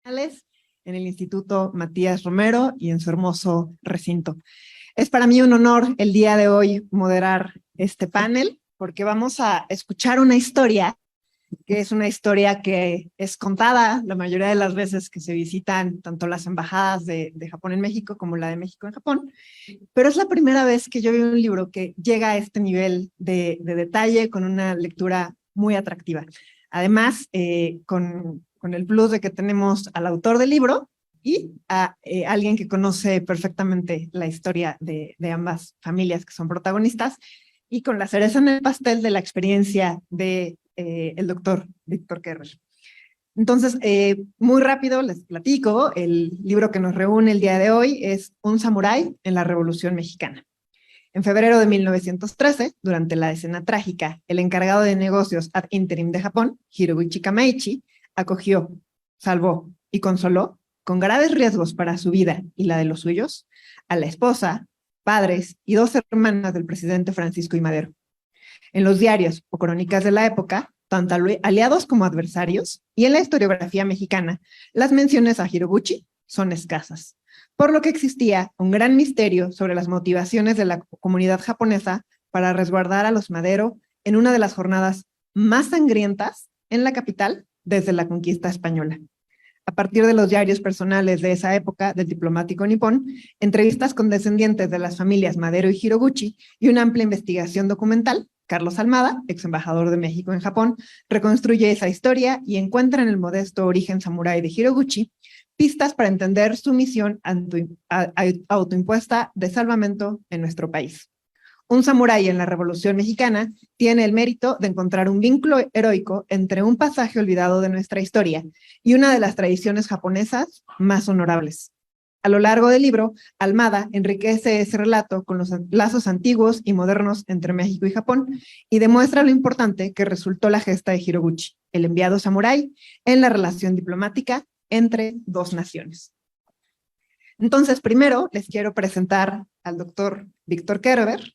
En el Instituto Matías Romero y en su hermoso recinto. Es para mí un honor el día de hoy moderar este panel porque vamos a escuchar una historia que es una historia que es contada la mayoría de las veces que se visitan tanto las embajadas de Japón en México como la de México en Japón, pero es la primera vez que yo veo un libro que llega a este nivel de detalle con una lectura muy atractiva. Además, con el plus de que tenemos al autor del libro y a alguien que conoce perfectamente la historia de ambas familias que son protagonistas, y con la cereza en el pastel de la experiencia de el doctor Víctor Kerber. Entonces, muy rápido les platico, el libro que nos reúne el día de hoy es Un samurái en la Revolución Mexicana. En febrero de 1913, durante la escena trágica, el encargado de negocios ad interim de Japón, Hirobuchi Kamaichi, acogió, salvó y consoló, con graves riesgos para su vida y la de los suyos, a la esposa, padres y dos hermanas del presidente Francisco I. Madero. En los diarios o crónicas de la época, tanto aliados como adversarios, y en la historiografía mexicana, las menciones a Hirobuchi son escasas, por lo que existía un gran misterio sobre las motivaciones de la comunidad japonesa para resguardar a los Madero en una de las jornadas más sangrientas en la capital desde la conquista española. A partir de los diarios personales de esa época del diplomático nipón, entrevistas con descendientes de las familias Madero y Hiroguchi y una amplia investigación documental, Carlos Almada, ex embajador de México en Japón, reconstruye esa historia y encuentra en el modesto origen samurái de Hiroguchi pistas para entender su misión autoimpuesta de salvamento en nuestro país. Un samurái en la Revolución Mexicana tiene el mérito de encontrar un vínculo heroico entre un pasaje olvidado de nuestra historia y una de las tradiciones japonesas más honorables. A lo largo del libro, Almada enriquece ese relato con los lazos antiguos y modernos entre México y Japón y demuestra lo importante que resultó la gesta de Hiroguchi, el enviado samurái, en la relación diplomática entre dos naciones. Entonces, primero les quiero presentar al doctor Víctor Kerber,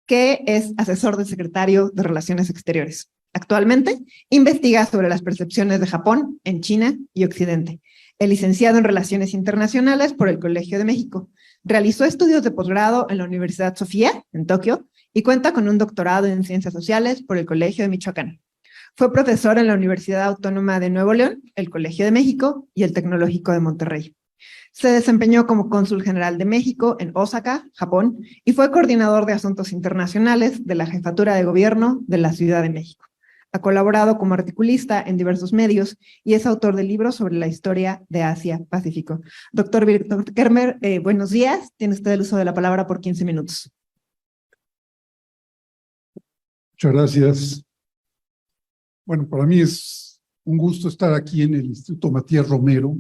que es asesor del secretario de Relaciones Exteriores. Actualmente, investiga sobre las percepciones de Japón en China y Occidente. Es licenciado en Relaciones Internacionales por el Colegio de México. Realizó estudios de posgrado en la Universidad Sofía, en Tokio, y cuenta con un doctorado en Ciencias Sociales por el Colegio de Michoacán. Fue profesor en la Universidad Autónoma de Nuevo León, el Colegio de México y el Tecnológico de Monterrey. Se desempeñó como cónsul general de México en Osaka, Japón, y fue coordinador de asuntos internacionales de la Jefatura de Gobierno de la Ciudad de México. Ha colaborado como articulista en diversos medios y es autor de libros sobre la historia de Asia-Pacífico. Doctor Víctor Kerber, buenos días. Tiene usted el uso de la palabra por 15 minutos. Muchas gracias. Bueno, para mí es un gusto estar aquí en el Instituto Matías Romero,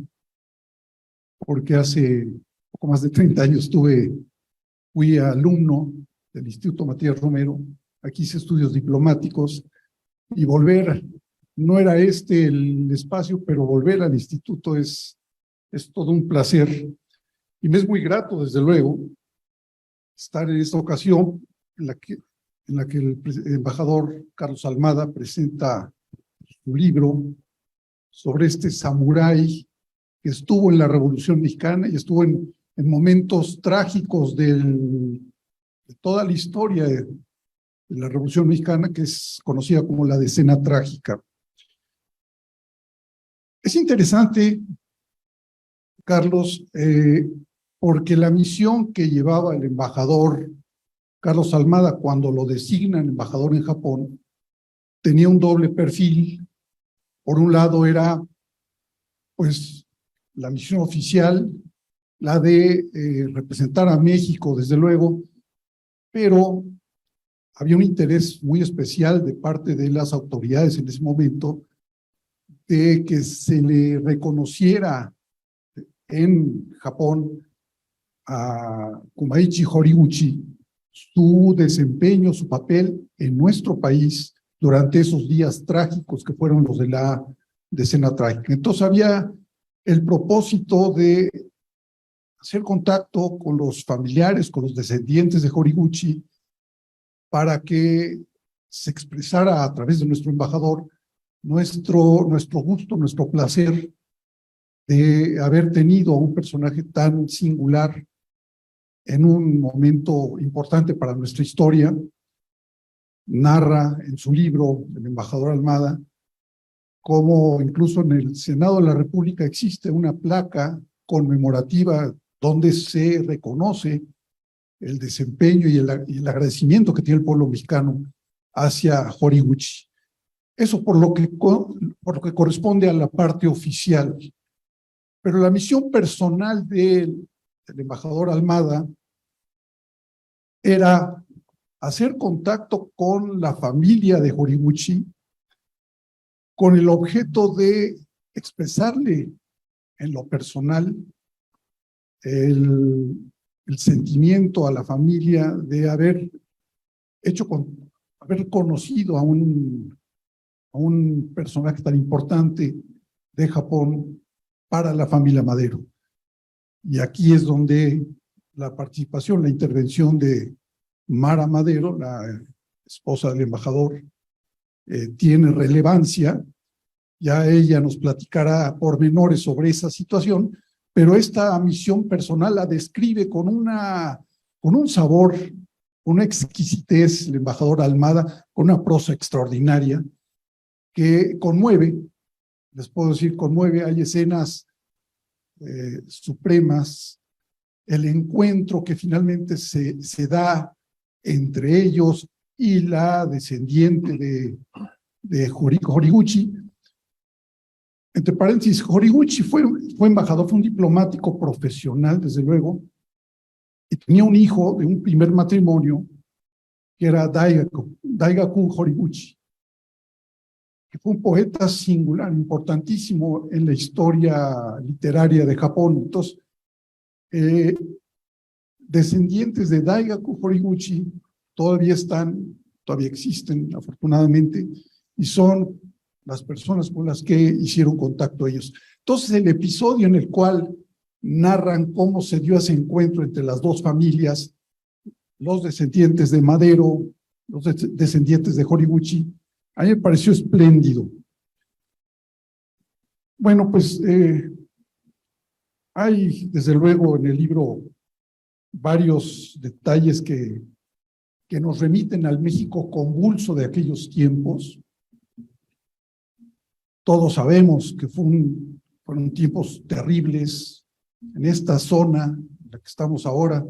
porque hace poco más de 30 años fui alumno del Instituto Matías Romero, aquí hice estudios diplomáticos, y volver, no era este el espacio, pero volver al instituto es todo un placer, y me es muy grato, desde luego, estar en esta ocasión en la que el embajador Carlos Almada presenta su libro sobre este samurái que estuvo en la Revolución Mexicana y estuvo en momentos trágicos de toda la historia de la Revolución Mexicana, que es conocida como la Decena Trágica. Es interesante, Carlos, porque la misión que llevaba el embajador Carlos Almada cuando lo designan embajador en Japón tenía un doble perfil. Por un lado era, pues, la misión oficial, la de representar a México, desde luego, pero había un interés muy especial de parte de las autoridades en ese momento de que se le reconociera en Japón a Kumaichi Horiguchi su desempeño, su papel en nuestro país durante esos días trágicos que fueron los de la Decena Trágica. Entonces había el propósito de hacer contacto con los familiares, con los descendientes de Horiguchi, para que se expresara a través de nuestro embajador nuestro gusto, nuestro placer de haber tenido a un personaje tan singular en un momento importante para nuestra historia. Narra en su libro, El embajador Almada, cómo incluso en el Senado de la República existe una placa conmemorativa donde se reconoce el desempeño y el agradecimiento que tiene el pueblo mexicano hacia Horiguchi. Eso por lo que corresponde a la parte oficial. Pero la misión personal del embajador Almada era hacer contacto con la familia de Horiguchi con el objeto de expresarle en lo personal el sentimiento a la familia de haber conocido a un personaje tan importante de Japón para la familia Madero. Y aquí es donde la participación, la intervención de Mara Madero, la esposa del embajador, tiene relevancia. Ya ella nos platicará pormenores sobre esa situación, pero esta misión personal la describe con un sabor, una exquisitez, el embajador Almada, con una prosa extraordinaria que conmueve, les puedo decir, conmueve. Hay escenas supremas, el encuentro que finalmente se da entre ellos y la descendiente de Horiguchi. Entre paréntesis, Horiguchi fue embajador, fue un diplomático profesional, desde luego, y tenía un hijo de un primer matrimonio que era Daigaku Horiguchi, que fue un poeta singular, importantísimo en la historia literaria de Japón. Entonces, descendientes de Daigaku Horiguchi todavía existen, afortunadamente, y son las personas con las que hicieron contacto ellos. Entonces, el episodio en el cual narran cómo se dio ese encuentro entre las dos familias, los descendientes de Madero, los descendientes de Horiguchi, a mí me pareció espléndido. Bueno, pues hay, desde luego, en el libro varios detalles que nos remiten al México convulso de aquellos tiempos. Todos sabemos que fueron tiempos terribles. En esta zona en la que estamos ahora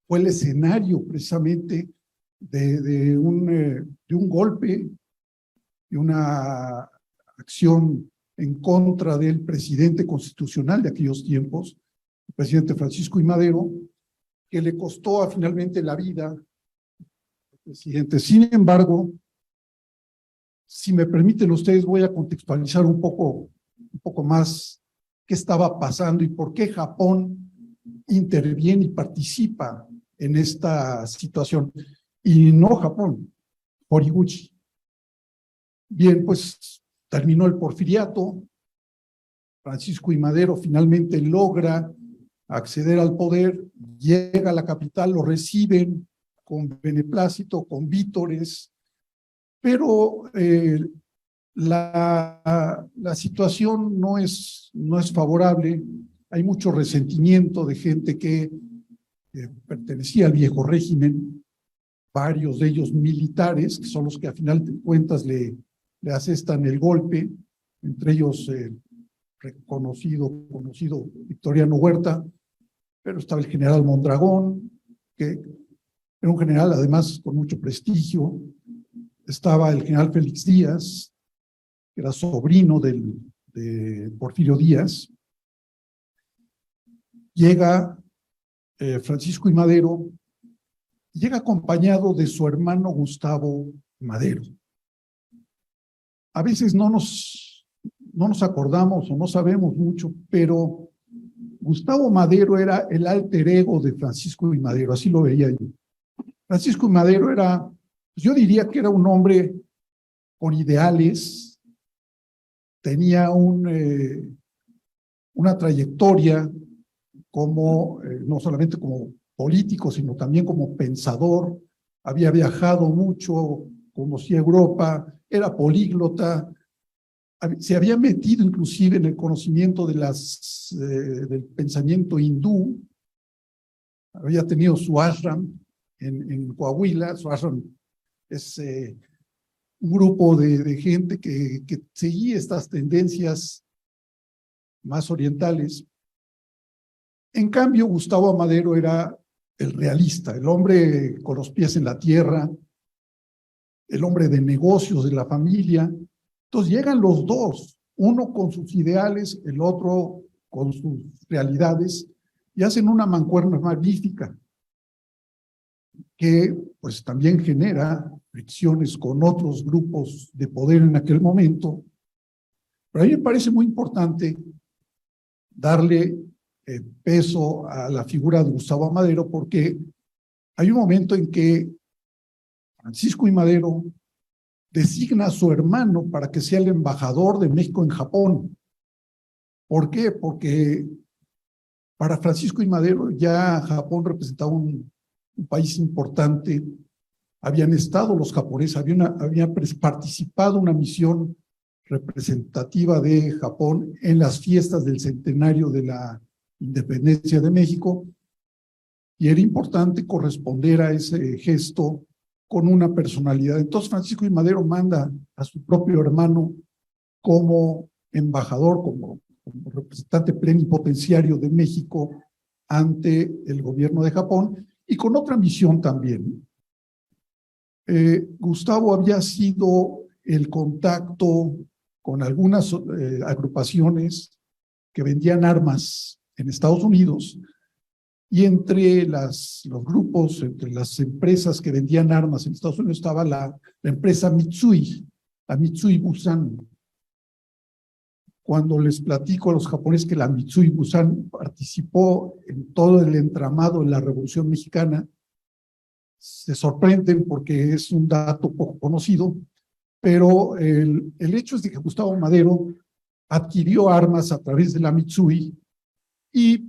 fue el escenario precisamente de un golpe, de una acción en contra del presidente constitucional de aquellos tiempos, el presidente Francisco I. Madero, que le costó finalmente la vida al presidente. Sin embargo, si me permiten ustedes, voy a contextualizar un poco más qué estaba pasando y por qué Japón interviene y participa en esta situación. Y no Japón, Horiguchi. Bien, pues terminó el porfiriato. Francisco I. Madero finalmente logra acceder al poder, llega a la capital, lo reciben con beneplácito, con vítores, pero la situación no es favorable. Hay mucho resentimiento de gente que pertenecía al viejo régimen, varios de ellos militares, que son los que a final de cuentas le asestan el golpe, entre ellos conocido Victoriano Huerta, pero estaba el general Mondragón, que era un general además con mucho prestigio. Estaba el general Félix Díaz, que era sobrino de Porfirio Díaz. Llega Francisco I. Madero, llega acompañado de su hermano Gustavo Madero. A veces no nos acordamos o no sabemos mucho, pero Gustavo Madero era el alter ego de Francisco I. Madero, así lo veía yo. Francisco I. Madero era, yo diría que era un hombre con ideales, tenía una trayectoria no solamente como político, sino también como pensador. Había viajado mucho, conocía Europa, era políglota, se había metido inclusive en el conocimiento de del pensamiento hindú, había tenido su ashram en Coahuila. Su ashram es un grupo de gente que seguía estas tendencias más orientales. En cambio, Gustavo Amadero era el realista, el hombre con los pies en la tierra, el hombre de negocios de la familia. Entonces llegan los dos, uno con sus ideales, el otro con sus realidades, y hacen una mancuerna magnífica que pues también genera fricciones con otros grupos de poder en aquel momento. Pero a mí me parece muy importante darle peso a la figura de Gustavo Amadero, porque hay un momento en que Francisco I. Madero designa a su hermano para que sea el embajador de México en Japón. ¿Por qué? Porque para Francisco I. Madero ya Japón representaba un país importante. Habían estado los japoneses, había participado una misión representativa de Japón en las fiestas del centenario de la independencia de México, y era importante corresponder a ese gesto con una personalidad. Entonces Francisco I. Madero manda a su propio hermano como embajador, como representante plenipotenciario de México ante el gobierno de Japón, y con otra misión también. Gustavo había sido el contacto con algunas agrupaciones que vendían armas en Estados Unidos, y entre los grupos, entre las empresas que vendían armas en Estados Unidos estaba la empresa Mitsui, la Mitsui Bussan. Cuando les platico a los japoneses que la Mitsui Bussan participó en todo el entramado de la Revolución Mexicana, se sorprenden porque es un dato poco conocido, pero el hecho es de que Gustavo Madero adquirió armas a través de la Mitsui, y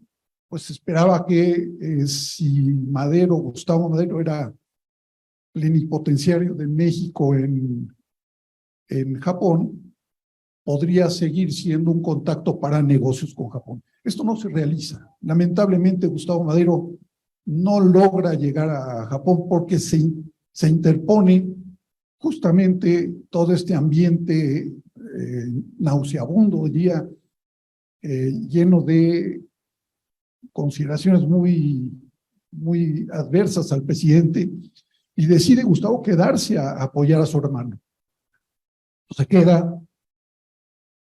pues esperaba que si Gustavo Madero era plenipotenciario de México en Japón, podría seguir siendo un contacto para negocios con Japón. Esto no se realiza. Lamentablemente, Gustavo Madero no logra llegar a Japón porque se interpone justamente todo este ambiente nauseabundo, diría, lleno de consideraciones muy adversas al presidente, y decide Gustavo quedarse a apoyar a su hermano. Se queda,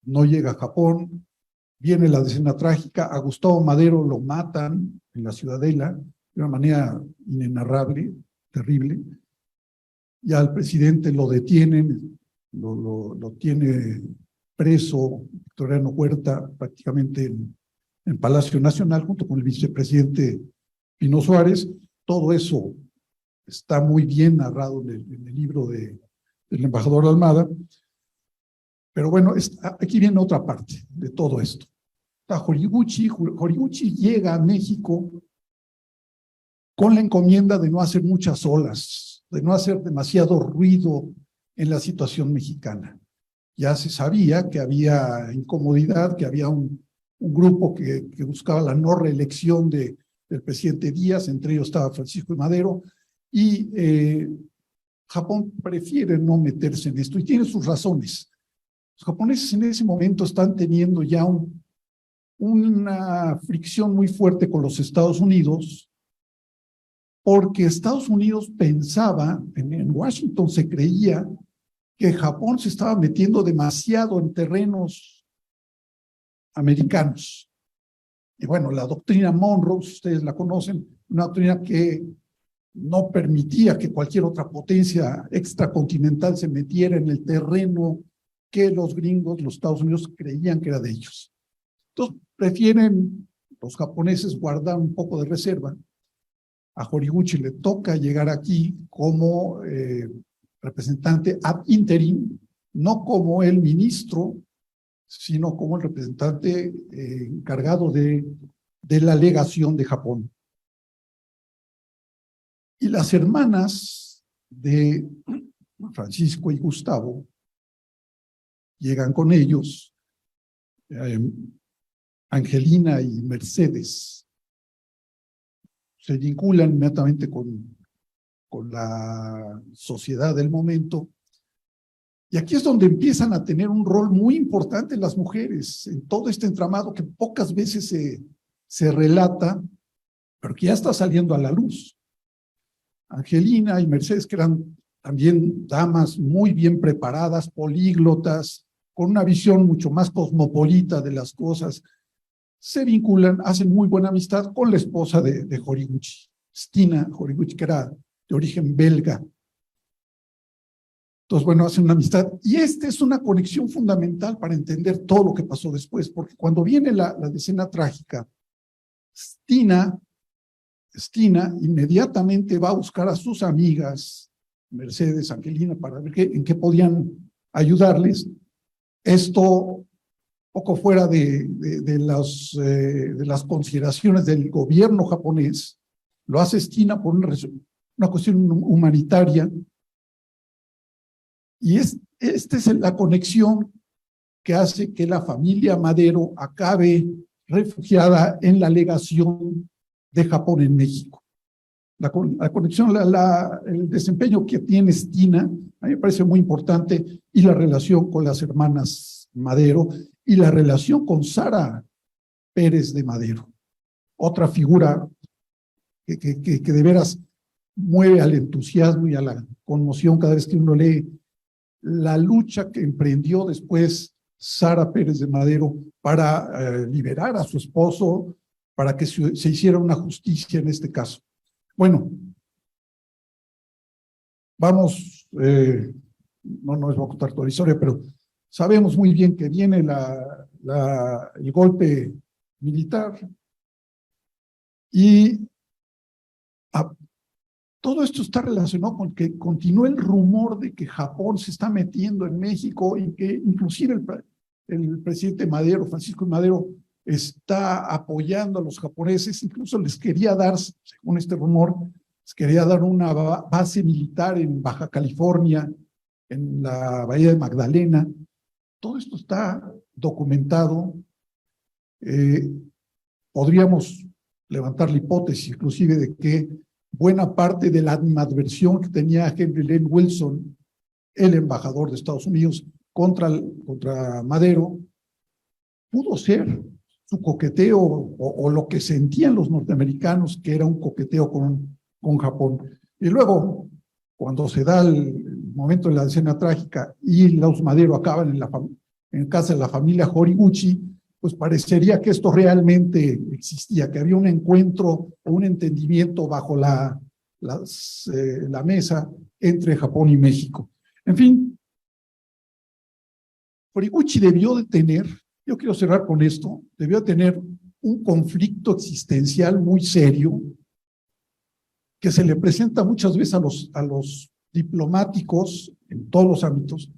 no llega a Japón, viene la decena trágica, a Gustavo Madero lo matan en la Ciudadela de una manera inenarrable, terrible, ya al presidente lo detienen, lo tiene preso Victoriano Huerta prácticamente en Palacio Nacional junto con el vicepresidente Pino Suárez. Todo eso está muy bien narrado en el libro del embajador Almada. Pero bueno, aquí viene otra parte de todo esto. Horiguchi llega a México con la encomienda de no hacer muchas olas, de no hacer demasiado ruido en la situación mexicana. Ya se sabía que había incomodidad, que había un grupo que buscaba la no reelección del presidente Díaz, entre ellos estaba Francisco I. Madero, y Japón prefiere no meterse en esto, y tiene sus razones. Los japoneses en ese momento están teniendo ya una fricción muy fuerte con los Estados Unidos, porque Estados Unidos pensaba, en Washington se creía que Japón se estaba metiendo demasiado en terrenos americanos. Y bueno, la doctrina Monroe, ustedes la conocen, una doctrina que no permitía que cualquier otra potencia extracontinental se metiera en el terreno que los gringos, los Estados Unidos, creían que era de ellos. Entonces, prefieren los japoneses guardar un poco de reserva. A Horiguchi le toca llegar aquí como representante ad interim, no como el ministro, sino como el representante encargado de la legación de Japón. Y las hermanas de Francisco y Gustavo llegan con ellos Angelina y Mercedes. Se vinculan inmediatamente con la sociedad del momento. Y aquí es donde empiezan a tener un rol muy importante las mujeres en todo este entramado que pocas veces se relata, pero que ya está saliendo a la luz. Angelina y Mercedes, que eran también damas muy bien preparadas, políglotas, con una visión mucho más cosmopolita de las cosas, se vinculan, hacen muy buena amistad con la esposa de Horiguchi, Stina Horiguchi, que era de origen belga. Entonces, bueno, hacen una amistad. Y esta es una conexión fundamental para entender todo lo que pasó después, porque cuando viene la escena trágica, Stina inmediatamente va a buscar a sus amigas, Mercedes, Angelina, para ver en qué podían ayudarles. Esto poco fuera de las consideraciones del gobierno japonés, lo hace Stina por una cuestión humanitaria. Y esta es la conexión que hace que la familia Madero acabe refugiada en la legación de Japón en México. La conexión, el desempeño que tiene Stina, a mí me parece muy importante, y la relación con las hermanas Madero, y la relación con Sara Pérez de Madero, otra figura que de veras mueve al entusiasmo y a la conmoción cada vez que uno lee la lucha que emprendió después Sara Pérez de Madero para liberar a su esposo, para que se hiciera una justicia en este caso. Bueno, vamos, no les voy a contar toda la historia, pero sabemos muy bien que viene el golpe militar y todo esto está relacionado con que continúa el rumor de que Japón se está metiendo en México y que inclusive el presidente Madero, Francisco Madero, está apoyando a los japoneses, incluso les quería dar, según este rumor, les quería dar una base militar en Baja California, en la Bahía de Magdalena. Todo esto está documentado. Podríamos levantar la hipótesis inclusive de que buena parte de la animadversión que tenía Henry Lane Wilson, el embajador de Estados Unidos, contra Madero, pudo ser su coqueteo o lo que sentían los norteamericanos, que era un coqueteo con Japón. Y luego, cuando se da el momento de la escena trágica y los Madero acaban en casa de la familia Horiguchi, pues parecería que esto realmente existía, que había un encuentro o un entendimiento bajo la mesa entre Japón y México. En fin, Horiguchi debió de tener, yo quiero cerrar con esto, debió de tener un conflicto existencial muy serio que se le presenta muchas veces a los diplomáticos en todos los ámbitos,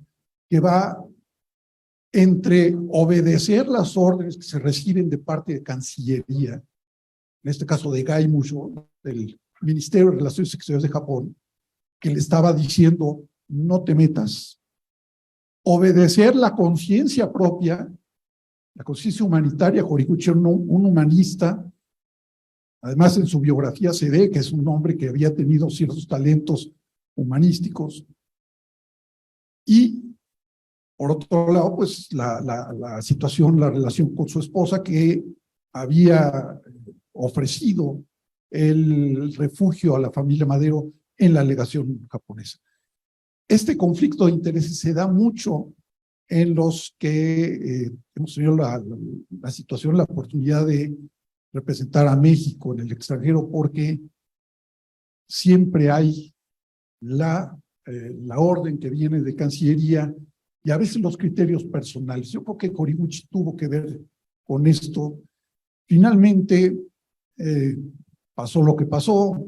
que va entre obedecer las órdenes que se reciben de parte de Cancillería, en este caso de Gai Musho, del Ministerio de Relaciones Exteriores de Japón, que le estaba diciendo, no te metas, obedecer la conciencia propia, la conciencia humanitaria. Horiguchi era un humanista, además en su biografía se ve que es un hombre que había tenido ciertos talentos humanísticos, y por otro lado, pues la situación, la relación con su esposa, que había ofrecido el refugio a la familia Madero en la legación japonesa. Este conflicto de intereses se da mucho en los que hemos tenido la situación, la oportunidad de representar a México en el extranjero, porque siempre hay la orden que viene de Cancillería y a veces los criterios personales. Yo creo que Horiguchi tuvo que ver con esto. Finalmente pasó lo que pasó,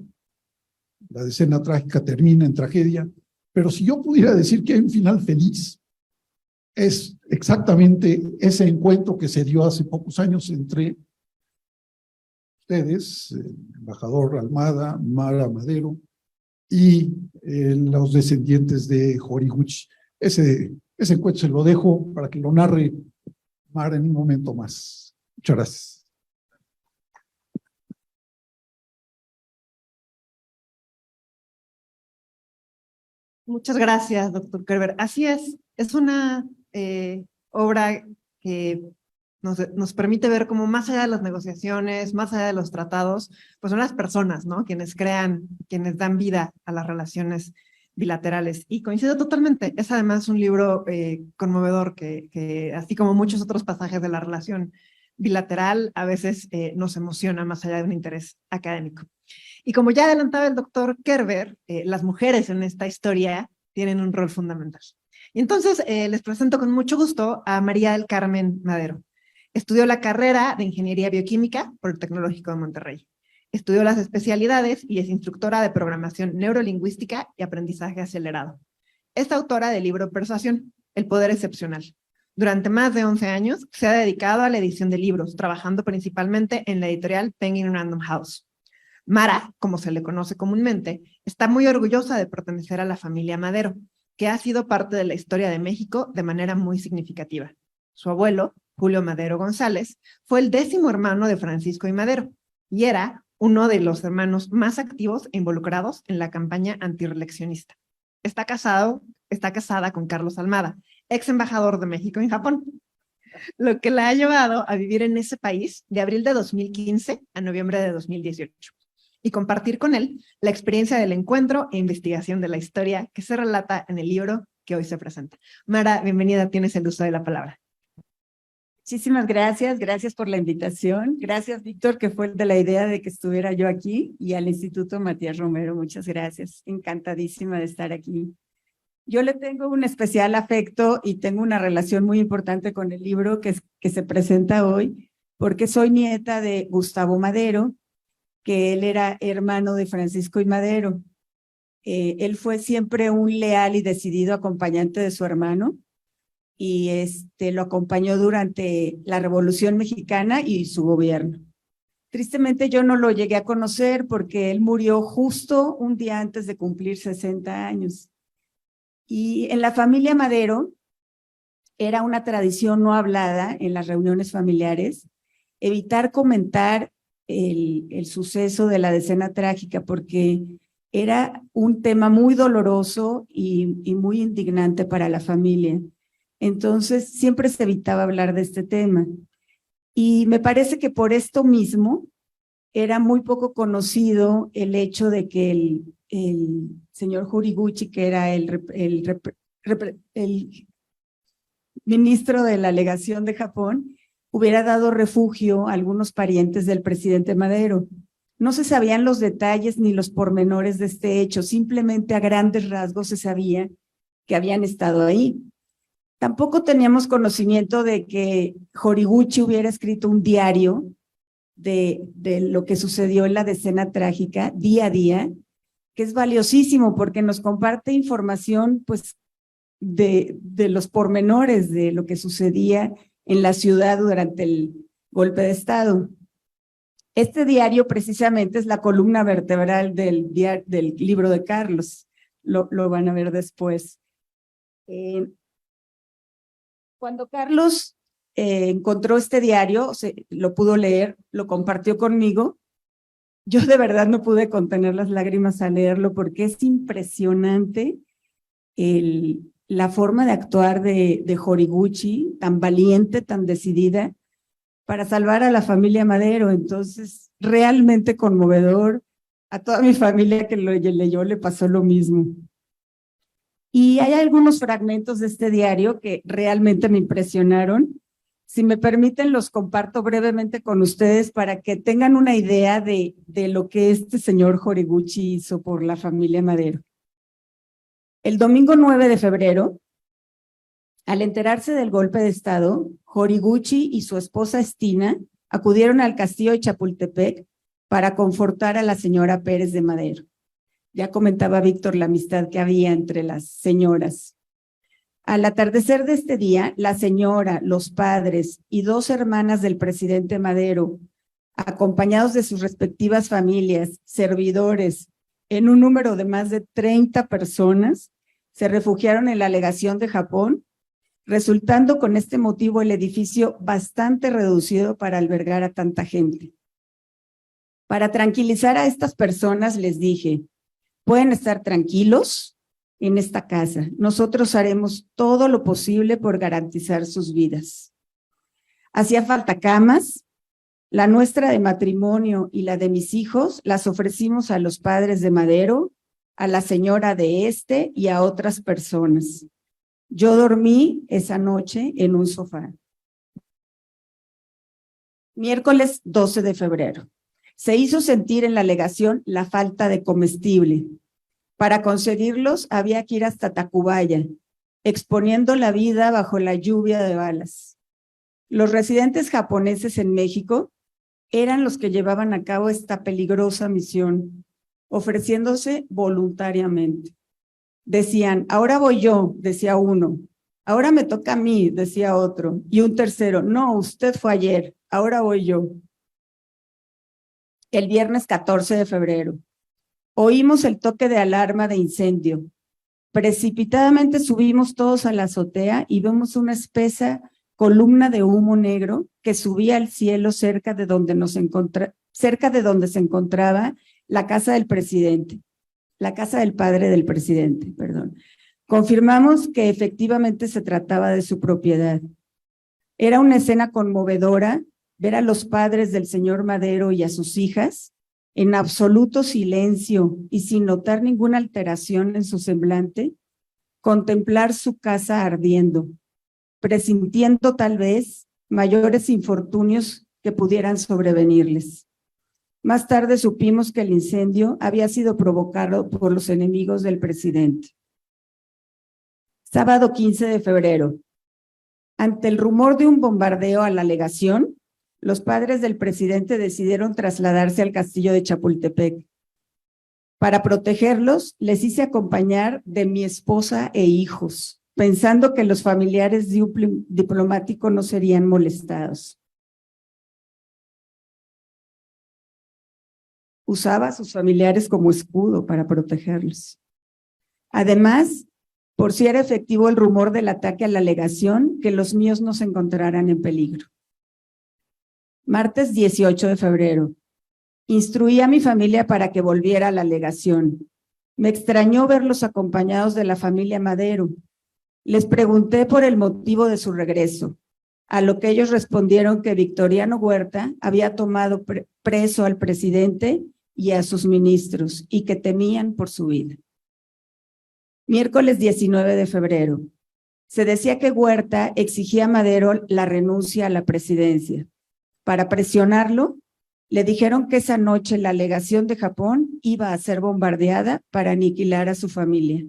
la escena trágica termina en tragedia, pero si yo pudiera decir que hay un final feliz, es exactamente ese encuentro que se dio hace pocos años entre ustedes, el embajador Almada, Mara Madero, y los descendientes de Horiguchi. ese cuento se lo dejo para que lo narre Mar en un momento más. Muchas gracias. Muchas gracias, doctor Kerber. Así es una obra que nos permite ver cómo más allá de las negociaciones, más allá de los tratados, pues son las personas, ¿no? Quienes crean, quienes dan vida a las relaciones bilaterales. Y coincido totalmente. Es además un libro conmovedor que, así como muchos otros pasajes de la relación bilateral, a veces nos emociona más allá de un interés académico. Y como ya adelantaba el doctor Kerber, las mujeres en esta historia tienen un rol fundamental. Y entonces les presento con mucho gusto a María del Carmen Madero. Estudió la carrera de Ingeniería Bioquímica por el Tecnológico de Monterrey. Estudió las especialidades y es instructora de programación neurolingüística y aprendizaje acelerado. Es autora del libro Persuasión, El Poder Excepcional. Durante más de 11 años se ha dedicado a la edición de libros, trabajando principalmente en la editorial Penguin Random House. Mara, como se le conoce comúnmente, está muy orgullosa de pertenecer a la familia Madero, que ha sido parte de la historia de México de manera muy significativa. Su abuelo, Julio Madero González, fue el 10º hermano de Francisco y Madero, y era uno de los hermanos más activos e involucrados en la campaña antirreeleccionista. Está casada con Carlos Almada, ex embajador de México en Japón, lo que la ha llevado a vivir en ese país de abril de 2015 a noviembre de 2018. Y compartir con él la experiencia del encuentro e investigación de la historia que se relata en el libro que hoy se presenta. Mara, bienvenida, tienes el uso de la palabra. Muchísimas gracias, gracias por la invitación. Gracias, Víctor, que fue el de la idea de que estuviera yo aquí, y al Instituto Matías Romero, muchas gracias. Encantadísima de estar aquí. Yo le tengo un especial afecto y tengo una relación muy importante con el libro que se presenta hoy, porque soy nieta de Gustavo Madero, que él era hermano de Francisco y Madero. Él fue siempre un leal y decidido acompañante de su hermano, y lo acompañó durante la Revolución Mexicana y su gobierno. Tristemente yo no lo llegué a conocer porque él murió justo un día antes de cumplir 60 años. Y en la familia Madero era una tradición no hablada en las reuniones familiares evitar comentar el suceso de la decena trágica, porque era un tema muy doloroso y muy indignante para la familia. Entonces siempre se evitaba hablar de este tema. Y me parece que por esto mismo era muy poco conocido el hecho de que el señor Horiguchi, que era el ministro de la legación de Japón, hubiera dado refugio a algunos parientes del presidente Madero. No se sabían los detalles ni los pormenores de este hecho, simplemente a grandes rasgos se sabía que habían estado ahí. Tampoco teníamos conocimiento de que Horiguchi hubiera escrito un diario de lo que sucedió en la decena trágica, día a día, que es valiosísimo porque nos comparte información pues, de los pormenores de lo que sucedía en la ciudad durante el golpe de Estado. Este diario precisamente es la columna vertebral del libro de Carlos, lo van a ver después. Cuando Carlos encontró este diario, lo pudo leer, lo compartió conmigo. Yo de verdad no pude contener las lágrimas al leerlo porque es impresionante la forma de actuar de Horiguchi, tan valiente, tan decidida, para salvar a la familia Madero. Entonces, realmente conmovedor. A toda mi familia que lo leyó le pasó lo mismo. Y hay algunos fragmentos de este diario que realmente me impresionaron. Si me permiten, los comparto brevemente con ustedes para que tengan una idea de lo que este señor Horiguchi hizo por la familia Madero. El domingo 9 de febrero, al enterarse del golpe de Estado, Horiguchi y su esposa Estina acudieron al castillo de Chapultepec para confortar a la señora Pérez de Madero. Ya comentaba Víctor la amistad que había entre las señoras. Al atardecer de este día, la señora, los padres y 2 hermanas del presidente Madero, acompañados de sus respectivas familias, servidores, en un número de más de 30 personas, se refugiaron en la legación de Japón, resultando con este motivo el edificio bastante reducido para albergar a tanta gente. Para tranquilizar a estas personas les dije, pueden estar tranquilos en esta casa. Nosotros haremos todo lo posible por garantizar sus vidas. Hacía falta camas. La nuestra de matrimonio y la de mis hijos las ofrecimos a los padres de Madero, a la señora de este y a otras personas. Yo dormí esa noche en un sofá. Miércoles 12 de febrero. Se hizo sentir en la legación la falta de comestible. Para conseguirlos había que ir hasta Tacubaya, exponiendo la vida bajo la lluvia de balas. Los residentes japoneses en México eran los que llevaban a cabo esta peligrosa misión, ofreciéndose voluntariamente. Decían, ahora voy yo, decía uno, ahora me toca a mí, decía otro, y un tercero, no, usted fue ayer, ahora voy yo. El viernes 14 de febrero, oímos el toque de alarma de incendio. Precipitadamente subimos todos a la azotea y vemos una espesa columna de humo negro que subía al cielo cerca de donde se encontraba la casa del presidente, la casa del padre del presidente, perdón. Confirmamos que efectivamente se trataba de su propiedad. Era una escena conmovedora ver a los padres del señor Madero y a sus hijas en absoluto silencio y sin notar ninguna alteración en su semblante, contemplar su casa ardiendo, presintiendo tal vez mayores infortunios que pudieran sobrevenirles. Más tarde supimos que el incendio había sido provocado por los enemigos del presidente. Sábado 15 de febrero. Ante el rumor de un bombardeo a la legación, los padres del presidente decidieron trasladarse al castillo de Chapultepec. Para protegerlos, les hice acompañar de mi esposa e hijos, pensando que los familiares de un diplomático no serían molestados. Usaba a sus familiares como escudo para protegerlos. Además, por si era efectivo el rumor del ataque a la legación, que los míos no se encontraran en peligro. Martes 18 de febrero. Instruí a mi familia para que volviera a la legación. Me extrañó verlos acompañados de la familia Madero. Les pregunté por el motivo de su regreso, a lo que ellos respondieron que Victoriano Huerta había tomado preso al presidente y a sus ministros y que temían por su vida. Miércoles 19 de febrero. Se decía que Huerta exigía a Madero la renuncia a la presidencia. Para presionarlo, le dijeron que esa noche la legación de Japón iba a ser bombardeada para aniquilar a su familia.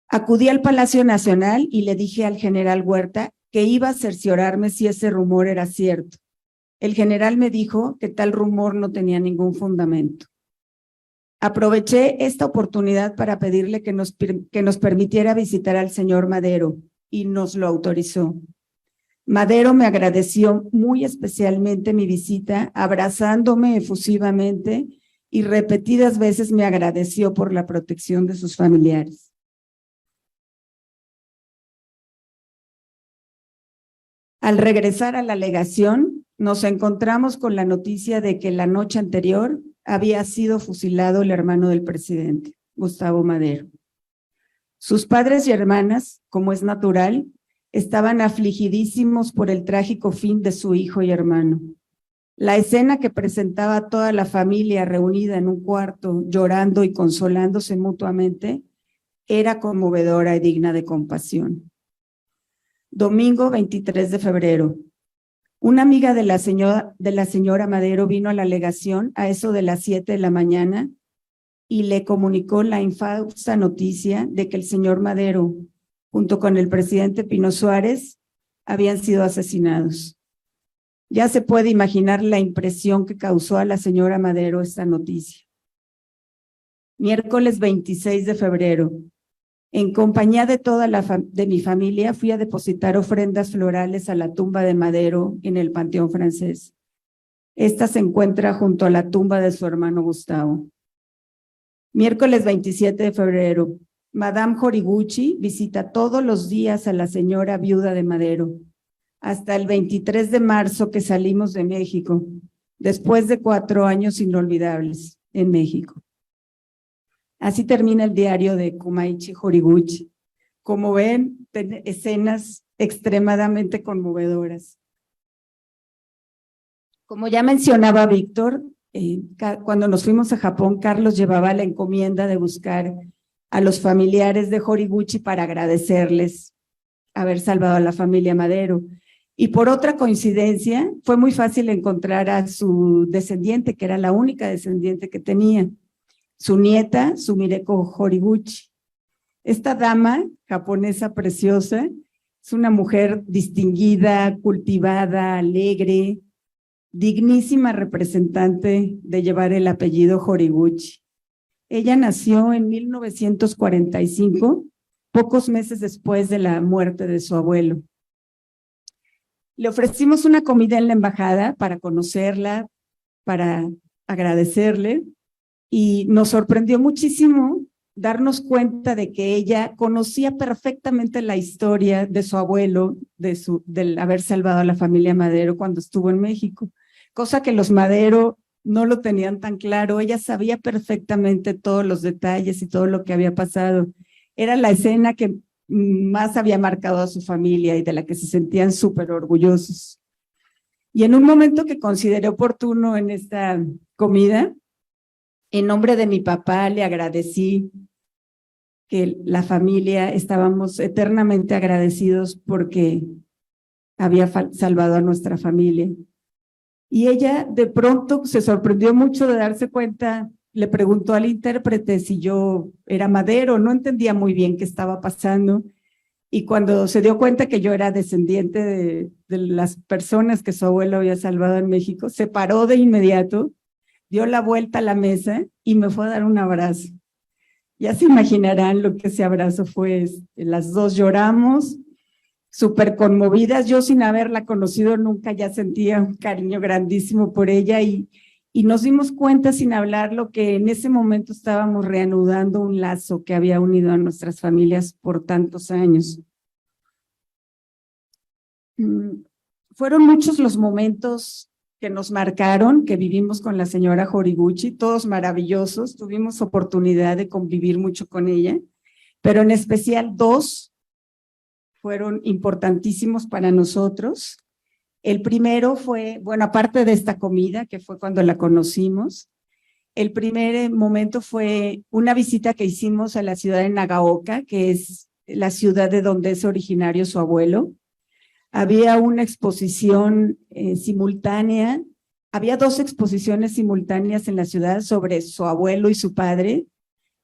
Acudí al Palacio Nacional y le dije al general Huerta que iba a cerciorarme si ese rumor era cierto. El general me dijo que tal rumor no tenía ningún fundamento. Aproveché esta oportunidad para pedirle que nos permitiera visitar al señor Madero y nos lo autorizó. Madero me agradeció muy especialmente mi visita, abrazándome efusivamente y repetidas veces me agradeció por la protección de sus familiares. Al regresar a la legación, nos encontramos con la noticia de que la noche anterior había sido fusilado el hermano del presidente, Gustavo Madero. Sus padres y hermanas, como es natural, estaban afligidísimos por el trágico fin de su hijo y hermano. La escena que presentaba a toda la familia reunida en un cuarto, llorando y consolándose mutuamente, era conmovedora y digna de compasión. Domingo 23 de febrero. Una amiga de la señora Madero vino a la legación a eso de las 7 de la mañana y le comunicó la infausta noticia de que el señor Madero, junto con el presidente Pino Suárez, habían sido asesinados. Ya se puede imaginar la impresión que causó a la señora Madero esta noticia. Miércoles 26 de febrero. En compañía de toda de mi familia, fui a depositar ofrendas florales a la tumba de Madero en el Panteón Francés. Esta se encuentra junto a la tumba de su hermano Gustavo. Miércoles 27 de febrero. Madame Horiguchi visita todos los días a la señora viuda de Madero, hasta el 23 de marzo que salimos de México, después de 4 años inolvidables en México. Así termina el diario de Kumaichi Horiguchi. Como ven, escenas extremadamente conmovedoras. Como ya mencionaba Víctor, cuando nos fuimos a Japón, Carlos llevaba la encomienda de buscar a los familiares de Horiguchi para agradecerles haber salvado a la familia Madero. Y por otra coincidencia, fue muy fácil encontrar a su descendiente, que era la única descendiente que tenía, su nieta, Sumireko Horiguchi. Esta dama japonesa preciosa es una mujer distinguida, cultivada, alegre, dignísima representante de llevar el apellido Horiguchi. Ella nació en 1945, pocos meses después de la muerte de su abuelo. Le ofrecimos una comida en la embajada para conocerla, para agradecerle, y nos sorprendió muchísimo darnos cuenta de que ella conocía perfectamente la historia de su abuelo, del haber salvado a la familia Madero cuando estuvo en México, cosa que los Madero no lo tenían tan claro. Ella sabía perfectamente todos los detalles y todo lo que había pasado. Era la escena que más había marcado a su familia y de la que se sentían súper orgullosos. Y en un momento que consideré oportuno en esta comida, en nombre de mi papá le agradecí que la familia estábamos eternamente agradecidos porque había salvado a nuestra familia. Y ella de pronto se sorprendió mucho de darse cuenta, le preguntó al intérprete si yo era Madero, no entendía muy bien qué estaba pasando. Y cuando se dio cuenta que yo era descendiente de las personas que su abuelo había salvado en México, se paró de inmediato, dio la vuelta a la mesa y me fue a dar un abrazo. Ya se imaginarán lo que ese abrazo fue. Las dos lloramos, súper conmovidas. Yo, sin haberla conocido nunca, ya sentía un cariño grandísimo por ella y nos dimos cuenta sin hablarlo que en ese momento estábamos reanudando un lazo que había unido a nuestras familias por tantos años. Fueron muchos los momentos que nos marcaron, que vivimos con la señora Horiguchi, todos maravillosos. Tuvimos oportunidad de convivir mucho con ella, pero en especial 2 fueron importantísimos para nosotros. El primero fue, bueno, aparte de esta comida, que fue cuando la conocimos, el primer momento fue una visita que hicimos a la ciudad de Nagaoka, que es la ciudad de donde es originario su abuelo. Había una exposición simultánea, había 2 exposiciones simultáneas en la ciudad sobre su abuelo y su padre.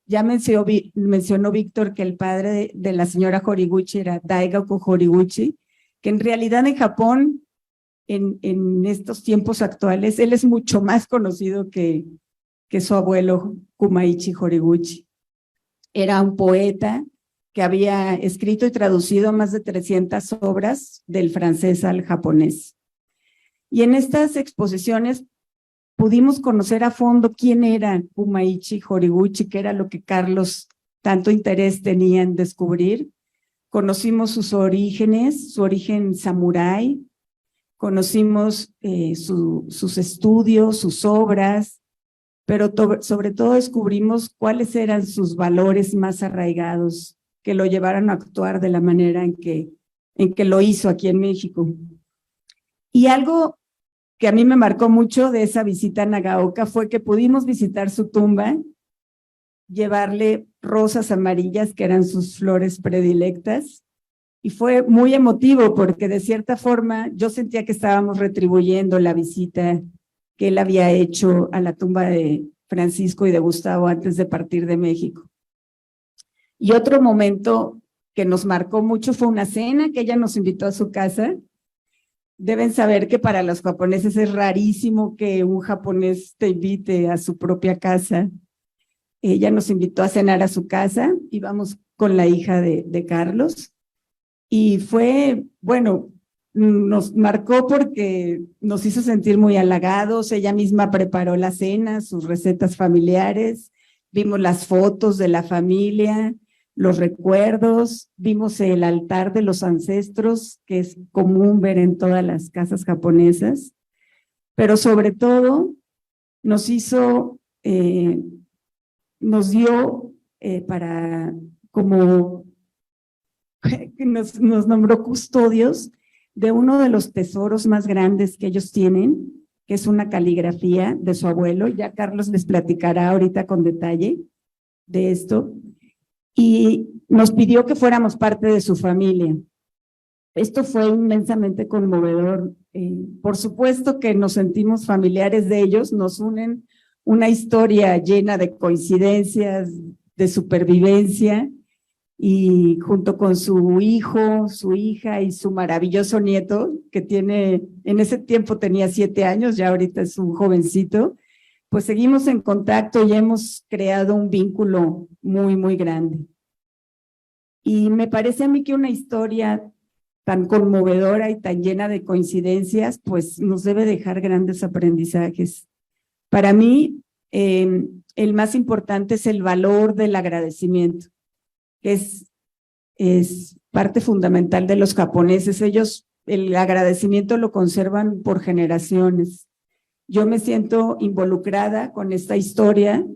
Ya mencionó Víctor que el padre de la señora Horiguchi era Daigaku Horiguchi, que en realidad en Japón, en estos tiempos actuales, él es mucho más conocido que su abuelo Kumaichi Horiguchi. Era un poeta que había escrito y traducido más de 300 obras del francés al japonés. Y en estas exposiciones pudimos conocer a fondo quién era Kumaichi Horiguchi, que era lo que Carlos tanto interés tenía en descubrir. Conocimos sus orígenes, su origen samurái, conocimos sus estudios, sus obras, pero sobre todo descubrimos cuáles eran sus valores más arraigados que lo llevaron a actuar de la manera en que lo hizo aquí en México. Y algo que a mí me marcó mucho de esa visita a Nagaoka fue que pudimos visitar su tumba, llevarle rosas amarillas, que eran sus flores predilectas, y fue muy emotivo porque de cierta forma yo sentía que estábamos retribuyendo la visita que él había hecho a la tumba de Francisco y de Gustavo antes de partir de México. Y otro momento que nos marcó mucho fue una cena que ella nos invitó a su casa. Deben saber que para los japoneses es rarísimo que un japonés te invite a su propia casa. Ella nos invitó a cenar a su casa, íbamos con la hija de Carlos, y fue, bueno, nos marcó porque nos hizo sentir muy halagados. Ella misma preparó la cena, sus recetas familiares, vimos las fotos de la familia, los recuerdos, vimos el altar de los ancestros, que es común ver en todas las casas japonesas, pero sobre todo nos hizo, nos dio para como nos nombró custodios de uno de los tesoros más grandes que ellos tienen, que es una caligrafía de su abuelo. Ya Carlos les platicará ahorita con detalle de esto. Y nos pidió que fuéramos parte de su familia. Esto fue inmensamente conmovedor. Por supuesto que nos sentimos familiares de ellos, nos unen una historia llena de coincidencias, de supervivencia, y junto con su hijo, su hija y su maravilloso nieto, que tiene, en ese tiempo tenía 7 años, ya ahorita es un jovencito, pues seguimos en contacto y hemos creado un vínculo muy, muy grande. Y me parece a mí que una historia tan conmovedora y tan llena de coincidencias, pues nos debe dejar grandes aprendizajes. Para mí, el más importante es el valor del agradecimiento, que es parte fundamental de los japoneses. Ellos el agradecimiento lo conservan por generaciones. Yo me siento involucrada con esta historia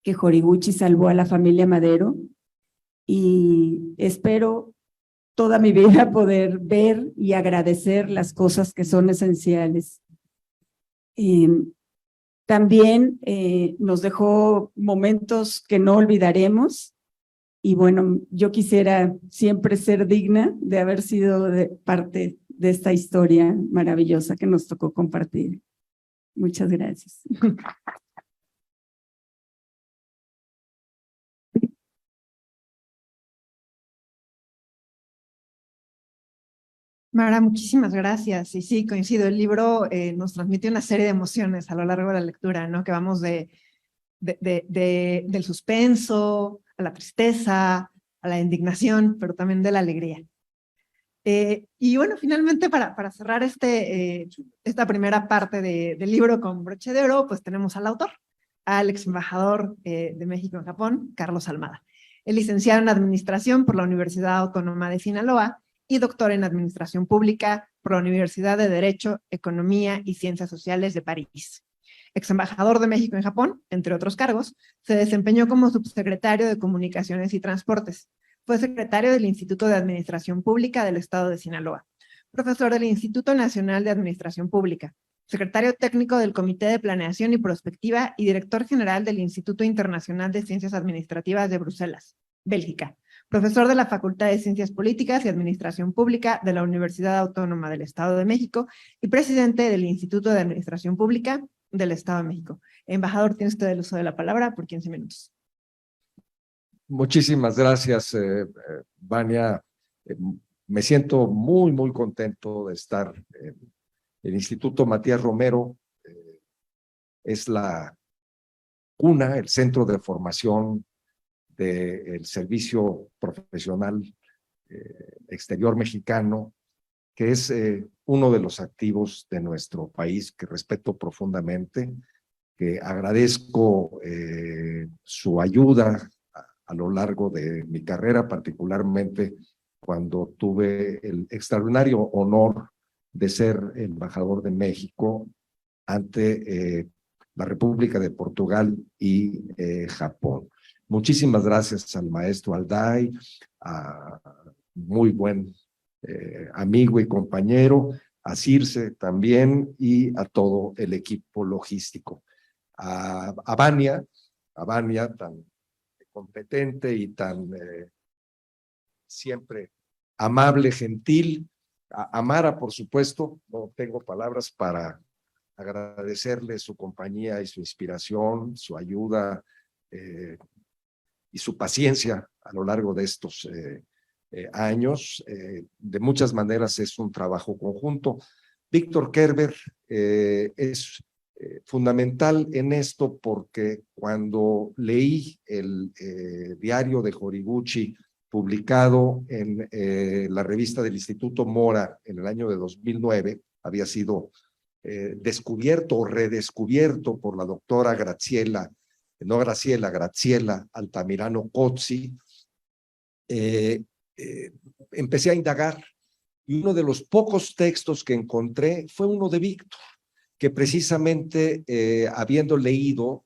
que Horiguchi salvó a la familia Madero y espero toda mi vida poder ver y agradecer las cosas que son esenciales. También nos dejó momentos que no olvidaremos y bueno, yo quisiera siempre ser digna de haber sido parte de esta historia maravillosa que nos tocó compartir. Muchas gracias. Mara, muchísimas gracias. Y sí, coincido, el libro nos transmite una serie de emociones a lo largo de la lectura, ¿no? Que vamos del suspenso, a la tristeza, a la indignación, pero también de la alegría. Y bueno, finalmente para cerrar esta primera parte del libro con broche de oro, pues tenemos al autor, al ex embajador de México en Japón, Carlos Almada. Es licenciado en Administración por la Universidad Autónoma de Sinaloa y doctor en Administración Pública por la Universidad de Derecho, Economía y Ciencias Sociales de París. Ex embajador de México en Japón, entre otros cargos, se desempeñó como subsecretario de Comunicaciones y Transportes. Fue secretario del Instituto de Administración Pública del Estado de Sinaloa, profesor del Instituto Nacional de Administración Pública, secretario técnico del Comité de Planeación y Prospectiva y director general del Instituto Internacional de Ciencias Administrativas de Bruselas, Bélgica, profesor de la Facultad de Ciencias Políticas y Administración Pública de la Universidad Autónoma del Estado de México y presidente del Instituto de Administración Pública del Estado de México. Embajador, tiene usted el uso de la palabra por 15 minutos. Muchísimas gracias, Vania. Me siento muy, muy contento de estar en el Instituto Matías Romero. Es la cuna, el centro de formación del servicio profesional exterior mexicano, que es uno de los activos de nuestro país que respeto profundamente, que agradezco su ayuda a lo largo de mi carrera, particularmente cuando tuve el extraordinario honor de ser embajador de México ante la República de Portugal y Japón. Muchísimas gracias al maestro Alday, a muy buen amigo y compañero, a Circe también y a todo el equipo logístico. A Vania tan competente y tan siempre amable, gentil. A Mara, por supuesto, no tengo palabras para agradecerle su compañía y su inspiración, su ayuda y su paciencia a lo largo de estos años. De muchas maneras es un trabajo conjunto. Víctor Kerber es fundamental en esto porque cuando leí el diario de Horiguchi publicado en la revista del Instituto Mora en el año de 2009, había sido descubierto o redescubierto por la doctora Graziela Altamirano Cozzi, empecé a indagar y uno de los pocos textos que encontré fue uno de Víctor, que precisamente habiendo leído,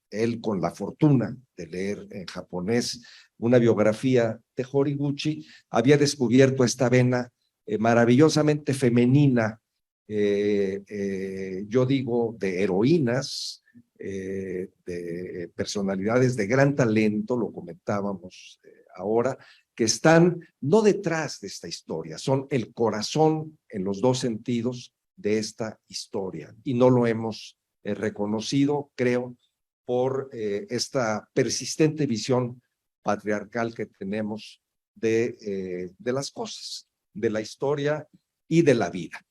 él con la fortuna de leer en japonés una biografía de Horiguchi, había descubierto esta vena maravillosamente femenina, yo digo, de heroínas, de personalidades de gran talento, lo comentábamos ahora, que están no detrás de esta historia, son el corazón en los dos sentidos de esta historia y no lo hemos reconocido, creo, por esta persistente visión patriarcal que tenemos de las cosas, de la historia y de la vida.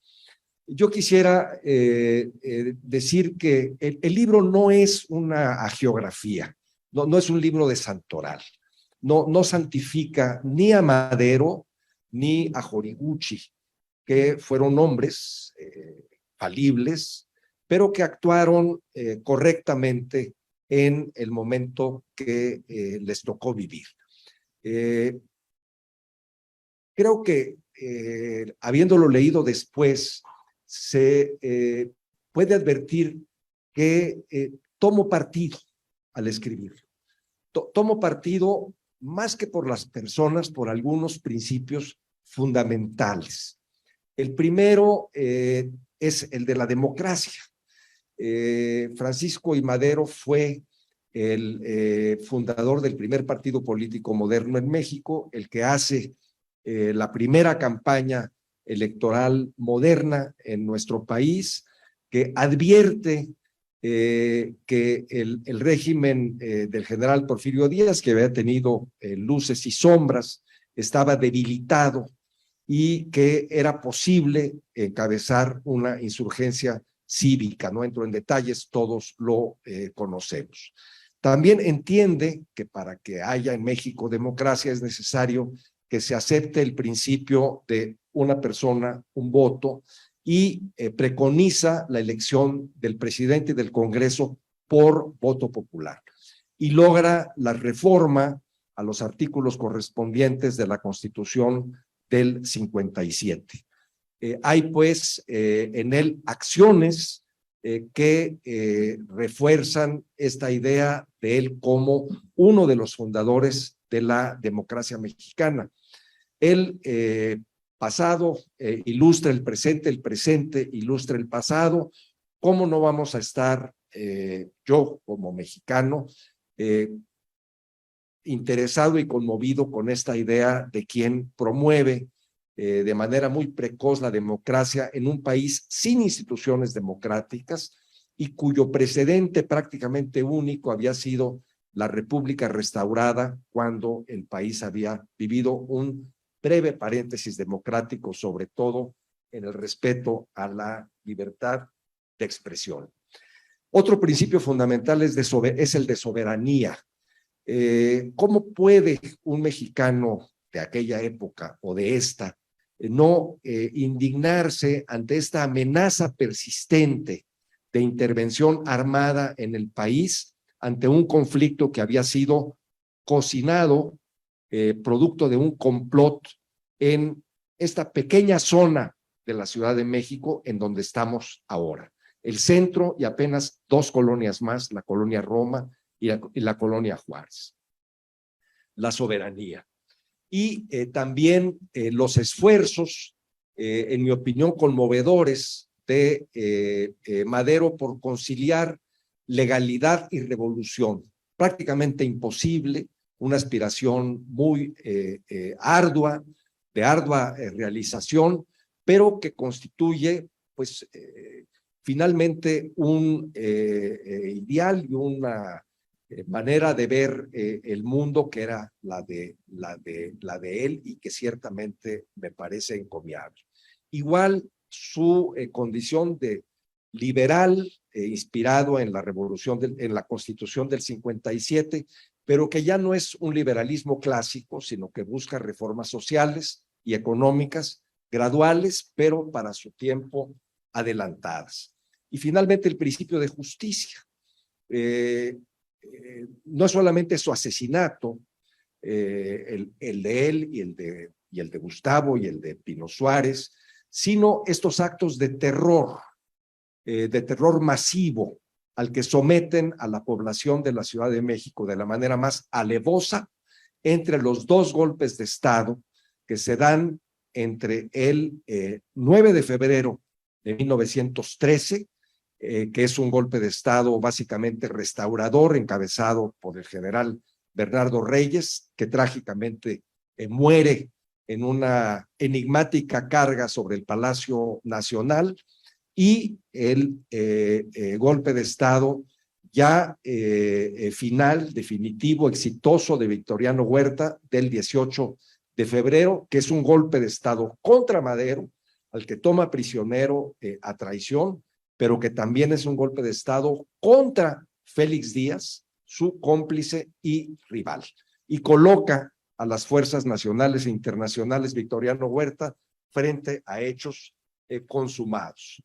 Yo quisiera decir que el libro no es una hagiografía, no es un libro de santoral, no santifica ni a Madero ni a Horiguchi, que fueron hombres falibles, pero que actuaron correctamente en el momento que les tocó vivir. Creo que habiéndolo leído después, se puede advertir que tomo partido al escribir. Tomo partido más que por las personas, por algunos principios fundamentales. El primero es el de la democracia. Francisco I. Madero fue el fundador del primer partido político moderno en México, el que hace la primera campaña electoral moderna en nuestro país, que advierte que el régimen del general Porfirio Díaz, que había tenido luces y sombras, estaba debilitado y que era posible encabezar una insurgencia cívica. No entro en detalles, todos lo conocemos. También entiende que para que haya en México democracia es necesario que se acepte el principio de una persona, un voto, y preconiza la elección del presidente y del Congreso por voto popular. Y logra la reforma a los artículos correspondientes de la Constitución del 57. Hay pues en él acciones que refuerzan esta idea de él como uno de los fundadores de la democracia mexicana. El pasado ilustra el presente ilustra el pasado. ¿Cómo no vamos a estar yo como mexicano interesado y conmovido con esta idea de quien promueve de manera muy precoz la democracia en un país sin instituciones democráticas y cuyo precedente prácticamente único había sido la República restaurada cuando el país había vivido un breve paréntesis democrático, sobre todo en el respeto a la libertad de expresión. Otro principio fundamental es el de soberanía. ¿Cómo puede un mexicano de aquella época o de esta no indignarse ante esta amenaza persistente de intervención armada en el país ante un conflicto que había sido cocinado producto de un complot en esta pequeña zona de la Ciudad de México en donde estamos ahora? El centro y apenas dos colonias más, la colonia Roma y la colonia Juárez. La soberanía. Y también los esfuerzos, en mi opinión, conmovedores de Madero por conciliar legalidad y revolución. Prácticamente imposible, una aspiración muy ardua, de ardua realización, pero que constituye, pues, finalmente un ideal y una manera de ver el mundo que era la de él y que ciertamente me parece encomiable. Igual su condición de liberal, inspirado en la revolución, en la Constitución del 57, pero que ya no es un liberalismo clásico, sino que busca reformas sociales y económicas graduales, pero para su tiempo adelantadas. Y finalmente el principio de justicia. No solamente su asesinato, el de él y el de Gustavo y el de Pino Suárez, sino estos actos de terror masivo al que someten a la población de la Ciudad de México de la manera más alevosa entre los dos golpes de Estado que se dan entre el 9 de febrero de 1913, que es un golpe de Estado básicamente restaurador, encabezado por el general Bernardo Reyes, que trágicamente muere en una enigmática carga sobre el Palacio Nacional, y el golpe de Estado ya final, definitivo, exitoso de Victoriano Huerta del 18 de febrero, que es un golpe de Estado contra Madero, al que toma prisionero a traición, pero que también es un golpe de Estado contra Félix Díaz, su cómplice y rival, y coloca a las fuerzas nacionales e internacionales Victoriano Huerta frente a hechos consumados.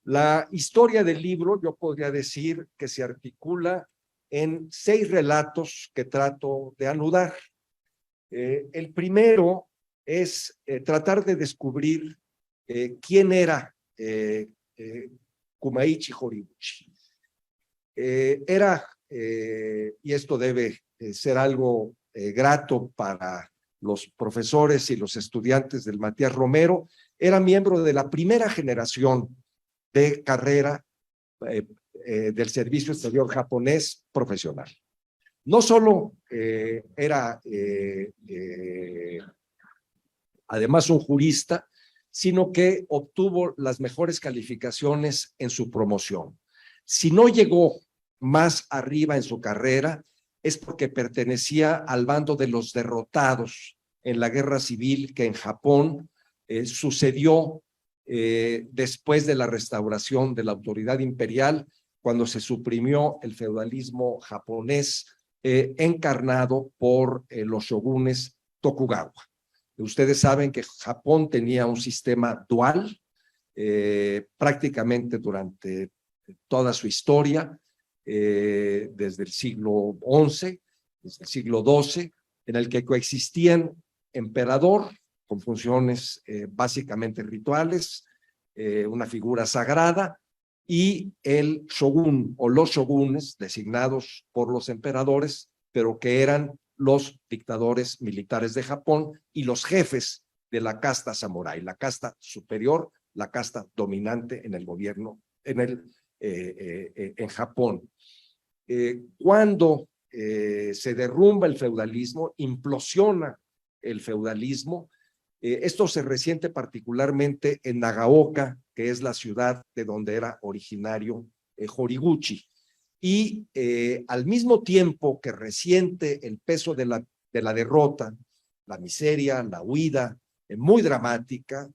La historia del libro, yo podría decir que se articula en 6 relatos que trato de anudar. El primero es tratar de descubrir quién era Kumaichi Horiguchi. Y esto debe ser algo grato para los profesores y los estudiantes del Matías Romero, era miembro de la primera generación de carrera del servicio exterior japonés profesional. No solo era además un jurista, sino que obtuvo las mejores calificaciones en su promoción. Si no llegó más arriba en su carrera, es porque pertenecía al bando de los derrotados en la guerra civil que en Japón sucedió después de la restauración de la autoridad imperial, cuando se suprimió el feudalismo japonés encarnado por los shogunes Tokugawa. Ustedes saben que Japón tenía un sistema dual prácticamente durante toda su historia, desde el siglo XI, desde el siglo XII, en el que coexistían emperador con funciones básicamente rituales, una figura sagrada, y el shogun o los shogunes designados por los emperadores, pero que eran los dictadores militares de Japón y los jefes de la casta samurái, la casta superior, la casta dominante en el gobierno, en Japón. Cuando se derrumba el feudalismo, implosiona el feudalismo, esto se resiente particularmente en Nagaoka, que es la ciudad de donde era originario Horiguchi. Y al mismo tiempo que resiente el peso de la derrota, la miseria, la huida, muy dramática,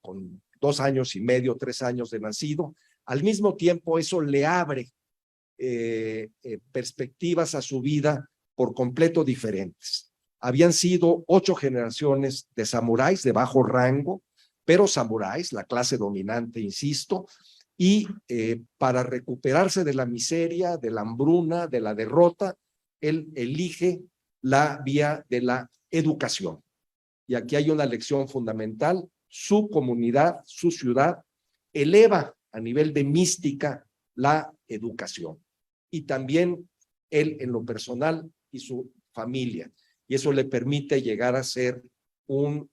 con 2 años y medio, 3 años de nacido, al mismo tiempo eso le abre perspectivas a su vida por completo diferentes. Habían sido 8 generaciones de samuráis de bajo rango, pero samuráis, la clase dominante, insisto, y para recuperarse de la miseria, de la hambruna, de la derrota, él elige la vía de la educación. Y aquí hay una lección fundamental: su comunidad, su ciudad, eleva a nivel de mística la educación. Y también él en lo personal y su familia. Y eso le permite llegar a ser un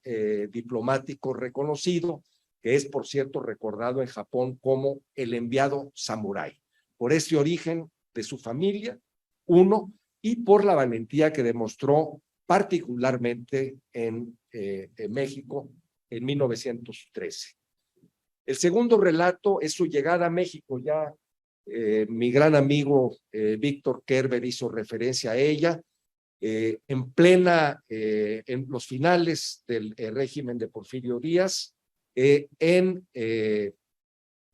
diplomático reconocido, que es, por cierto, recordado en Japón como el enviado samurái, por ese origen de su familia, uno, y por la valentía que demostró particularmente en México en 1913. El segundo relato es su llegada a México. Ya mi gran amigo Víctor Kerber hizo referencia a ella. En los finales del régimen de Porfirio Díaz, en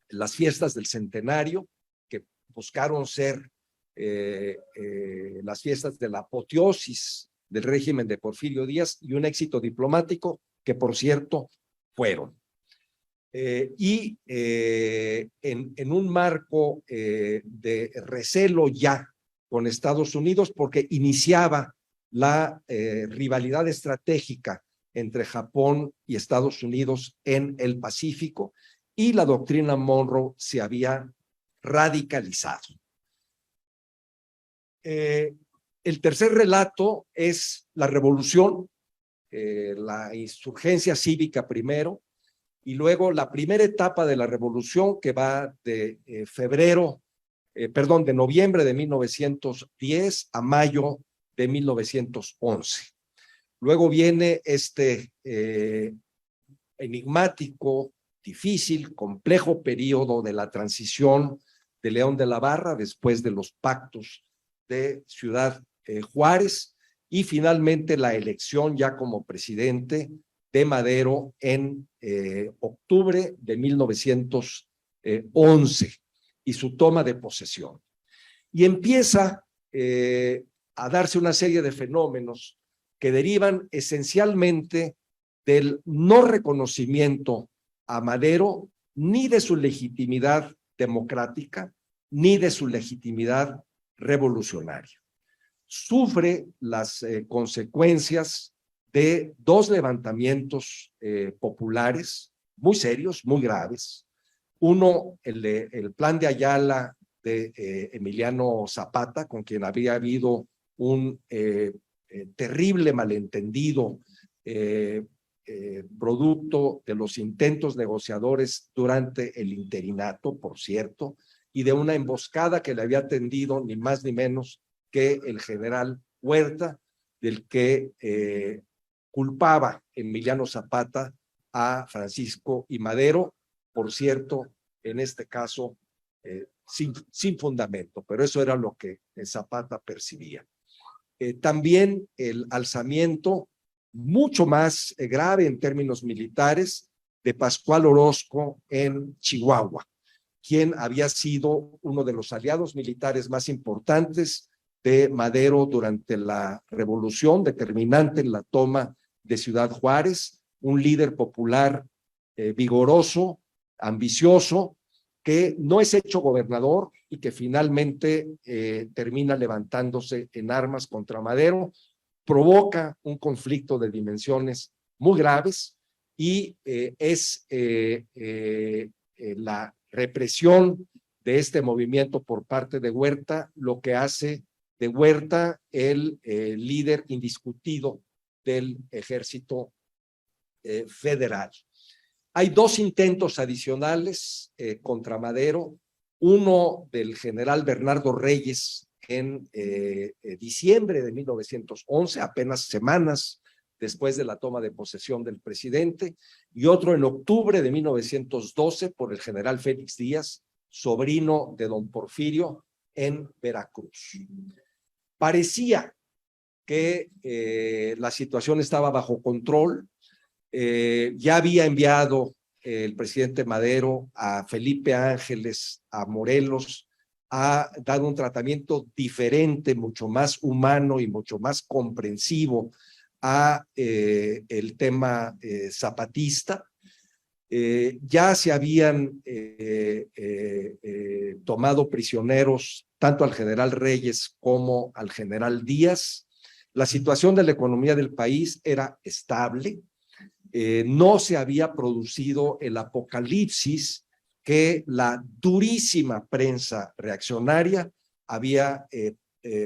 las fiestas del centenario, que buscaron ser las fiestas de la apoteosis del régimen de Porfirio Díaz y un éxito diplomático que, por cierto, fueron. En un marco de recelo ya con Estados Unidos, porque iniciaba la rivalidad estratégica entre Japón y Estados Unidos en el Pacífico, y la doctrina Monroe se había radicalizado. El tercer relato es la revolución, la insurgencia cívica primero, y luego la primera etapa de la revolución, que va de de noviembre de 1910 a mayo de 1911. Luego viene este enigmático, difícil, complejo periodo de la transición de León de la Barra después de los pactos de Ciudad Juárez, y finalmente la elección ya como presidente de Madero en octubre de 1911 y su toma de posesión. Y empieza a darse una serie de fenómenos que derivan esencialmente del no reconocimiento a Madero, ni de su legitimidad democrática, ni de su legitimidad revolucionaria. Sufre las consecuencias de dos levantamientos populares muy serios, muy graves. Uno, el plan de Ayala de Emiliano Zapata, con quien había habido un terrible malentendido producto de los intentos negociadores durante el interinato, por cierto, y de una emboscada que le había tendido ni más ni menos que el general Huerta, del que culpaba Emiliano Zapata a Francisco I. Madero, por cierto, en este caso sin fundamento, pero eso era lo que Zapata percibía. También el alzamiento mucho más grave en términos militares de Pascual Orozco en Chihuahua, quien había sido uno de los aliados militares más importantes de Madero durante la revolución, determinante en la toma de Ciudad Juárez, un líder popular vigoroso, ambicioso, que no es hecho gobernador y que finalmente termina levantándose en armas contra Madero, provoca un conflicto de dimensiones muy graves, y es la represión de este movimiento por parte de Huerta lo que hace de Huerta el líder indiscutido del ejército federal. Hay dos intentos adicionales contra Madero, uno del general Bernardo Reyes en diciembre de 1911, apenas semanas después de la toma de posesión del presidente, y otro en octubre de 1912 por el general Félix Díaz, sobrino de don Porfirio, en Veracruz. Parecía que la situación estaba bajo control. Ya había enviado el presidente Madero a Felipe Ángeles, a Morelos, ha dado un tratamiento diferente, mucho más humano y mucho más comprensivo a el tema zapatista. Ya se habían tomado prisioneros tanto al general Reyes como al general Díaz. La situación de la economía del país era estable. No se había producido el apocalipsis que la durísima prensa reaccionaria había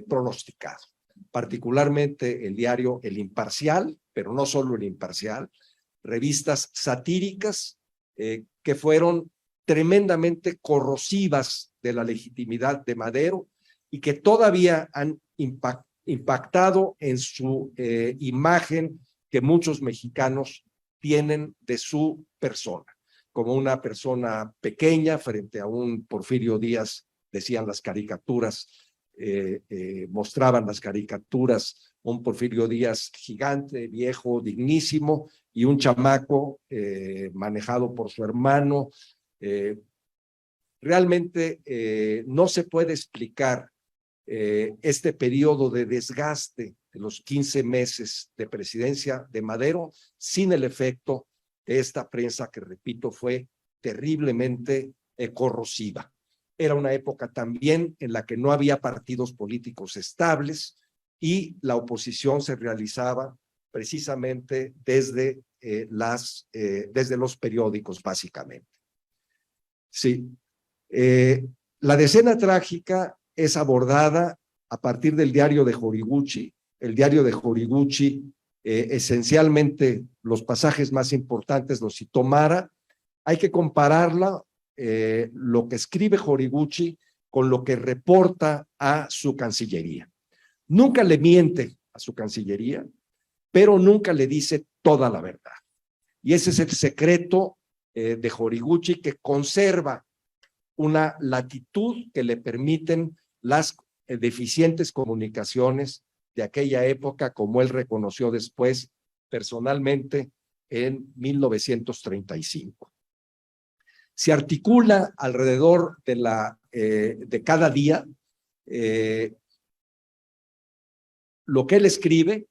pronosticado, particularmente el diario El Imparcial, pero no solo El Imparcial, revistas satíricas que fueron tremendamente corrosivas de la legitimidad de Madero y que todavía han impactado en su imagen que muchos mexicanos tienen de su persona, como una persona pequeña frente a un Porfirio Díaz, decían las caricaturas, mostraban las caricaturas, un Porfirio Díaz gigante, viejo, dignísimo, y un chamaco manejado por su hermano. Realmente no se puede explicar este periodo de desgaste de los 15 meses de presidencia de Madero sin el efecto de esta prensa que, repito, fue terriblemente corrosiva. Era una época también en la que no había partidos políticos estables, y la oposición se realizaba precisamente desde los periódicos, básicamente. Sí. La decena trágica es abordada a partir del diario de Horiguchi. El diario de Horiguchi, esencialmente los pasajes más importantes los citó Mara. Hay que compararla, lo que escribe Horiguchi con lo que reporta a su Cancillería. Nunca le miente a su Cancillería, pero nunca le dice toda la verdad. Y ese es el secreto de Horiguchi, que conserva una latitud que le permiten las deficientes comunicaciones de aquella época, como él reconoció después personalmente en 1935. Se articula alrededor de cada día lo que él escribe,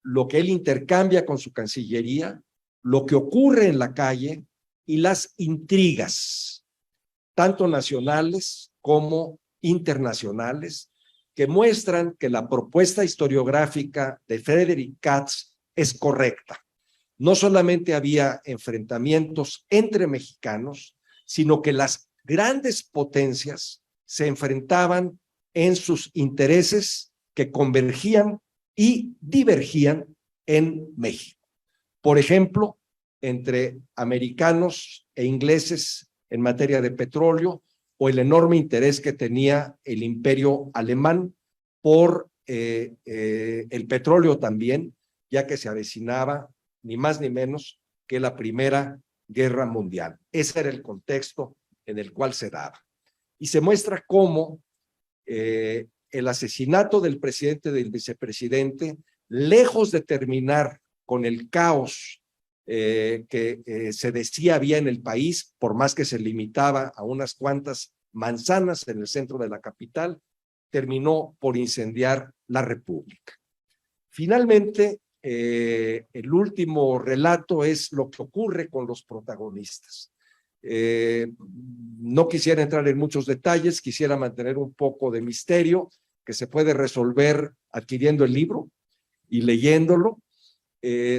lo que él intercambia con su Cancillería, lo que ocurre en la calle y las intrigas, tanto nacionales como internacionales, que muestran que la propuesta historiográfica de Frederick Katz es correcta. No solamente había enfrentamientos entre mexicanos, sino que las grandes potencias se enfrentaban en sus intereses que convergían y divergían en México. Por ejemplo, entre americanos e ingleses en materia de petróleo, o el enorme interés que tenía el imperio alemán por el petróleo también, ya que se avecinaba ni más ni menos que la Primera Guerra Mundial. Ese era el contexto en el cual se daba. Y se muestra cómo el asesinato del presidente y del vicepresidente, lejos de terminar con el caos que se decía había en el país, por más que se limitaba a unas cuantas manzanas en el centro de la capital, terminó por incendiar la República. Finalmente, el último relato es lo que ocurre con los protagonistas. No quisiera entrar en muchos detalles, quisiera mantener un poco de misterio que se puede resolver adquiriendo el libro y leyéndolo.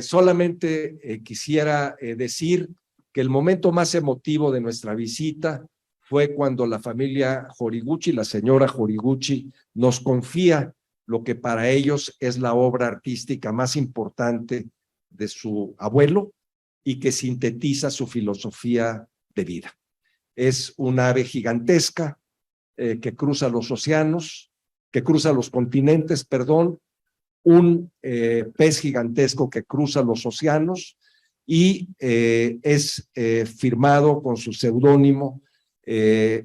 Solamente quisiera decir que el momento más emotivo de nuestra visita fue cuando la familia Horiguchi, la señora Horiguchi, nos confía lo que para ellos es la obra artística más importante de su abuelo y que sintetiza su filosofía de vida. Es una ave gigantesca que cruza los océanos, que cruza los continentes, perdón, un pez gigantesco que cruza los océanos y es firmado con su seudónimo,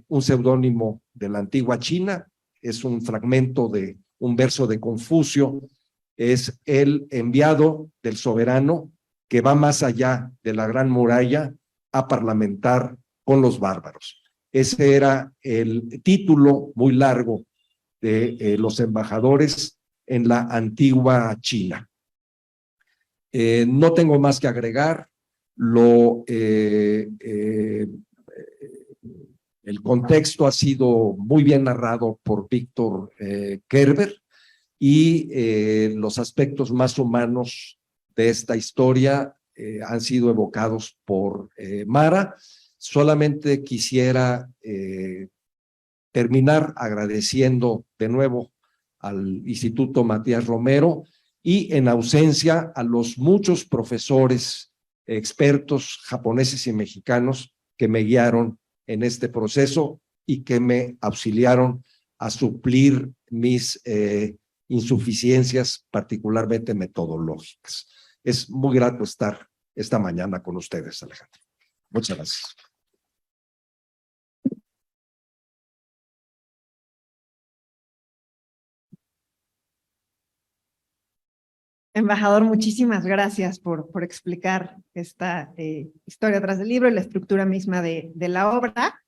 un seudónimo de la antigua China. Es un fragmento de un verso de Confucio, es el enviado del soberano que va más allá de la Gran Muralla a parlamentar con los bárbaros. Ese era el título muy largo de los embajadores en la antigua China. No tengo más que agregar. El contexto ha sido muy bien narrado por Víctor Kerber y los aspectos más humanos de esta historia han sido evocados por Mara. Solamente quisiera terminar agradeciendo de nuevo al Instituto Matías Romero y en ausencia a los muchos profesores, expertos japoneses y mexicanos que me guiaron en este proceso y que me auxiliaron a suplir mis insuficiencias, particularmente metodológicas. Es muy grato estar esta mañana con ustedes, Alejandro. Muchas gracias. Embajador, muchísimas gracias por explicar esta historia tras del libro y la estructura misma de la obra.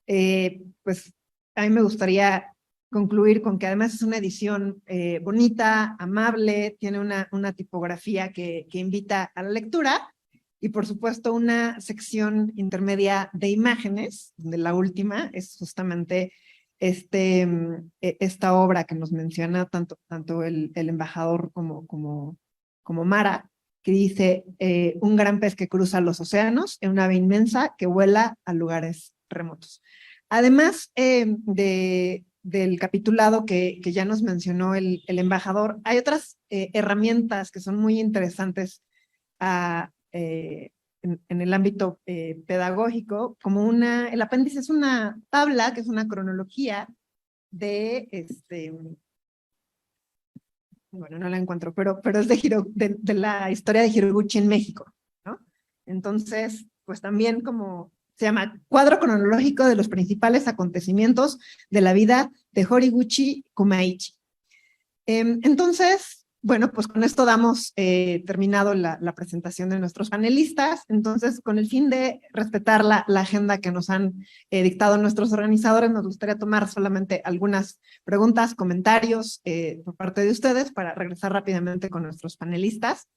Pues a mí me gustaría concluir con que además es una edición bonita, amable, tiene una tipografía que invita a la lectura y por supuesto una sección intermedia de imágenes, donde la última es justamente esta obra que nos menciona tanto el embajador como Mara, que dice, un gran pez que cruza los océanos, en una ave inmensa que vuela a lugares remotos. Además del capitulado que ya nos mencionó el embajador, hay otras herramientas que son muy interesantes en el ámbito pedagógico, como el apéndice es una tabla, que es una cronología de, bueno, no la encuentro, pero es de la historia de Hiroguchi en México, ¿no? Entonces, pues también como se llama cuadro cronológico de los principales acontecimientos de la vida de Horiguchi Kumaichi. Entonces, bueno, pues con esto damos terminado la presentación de nuestros panelistas. Entonces, con el fin de respetar la agenda que nos han dictado nuestros organizadores, nos gustaría tomar solamente algunas preguntas, comentarios por parte de ustedes para regresar rápidamente con nuestros panelistas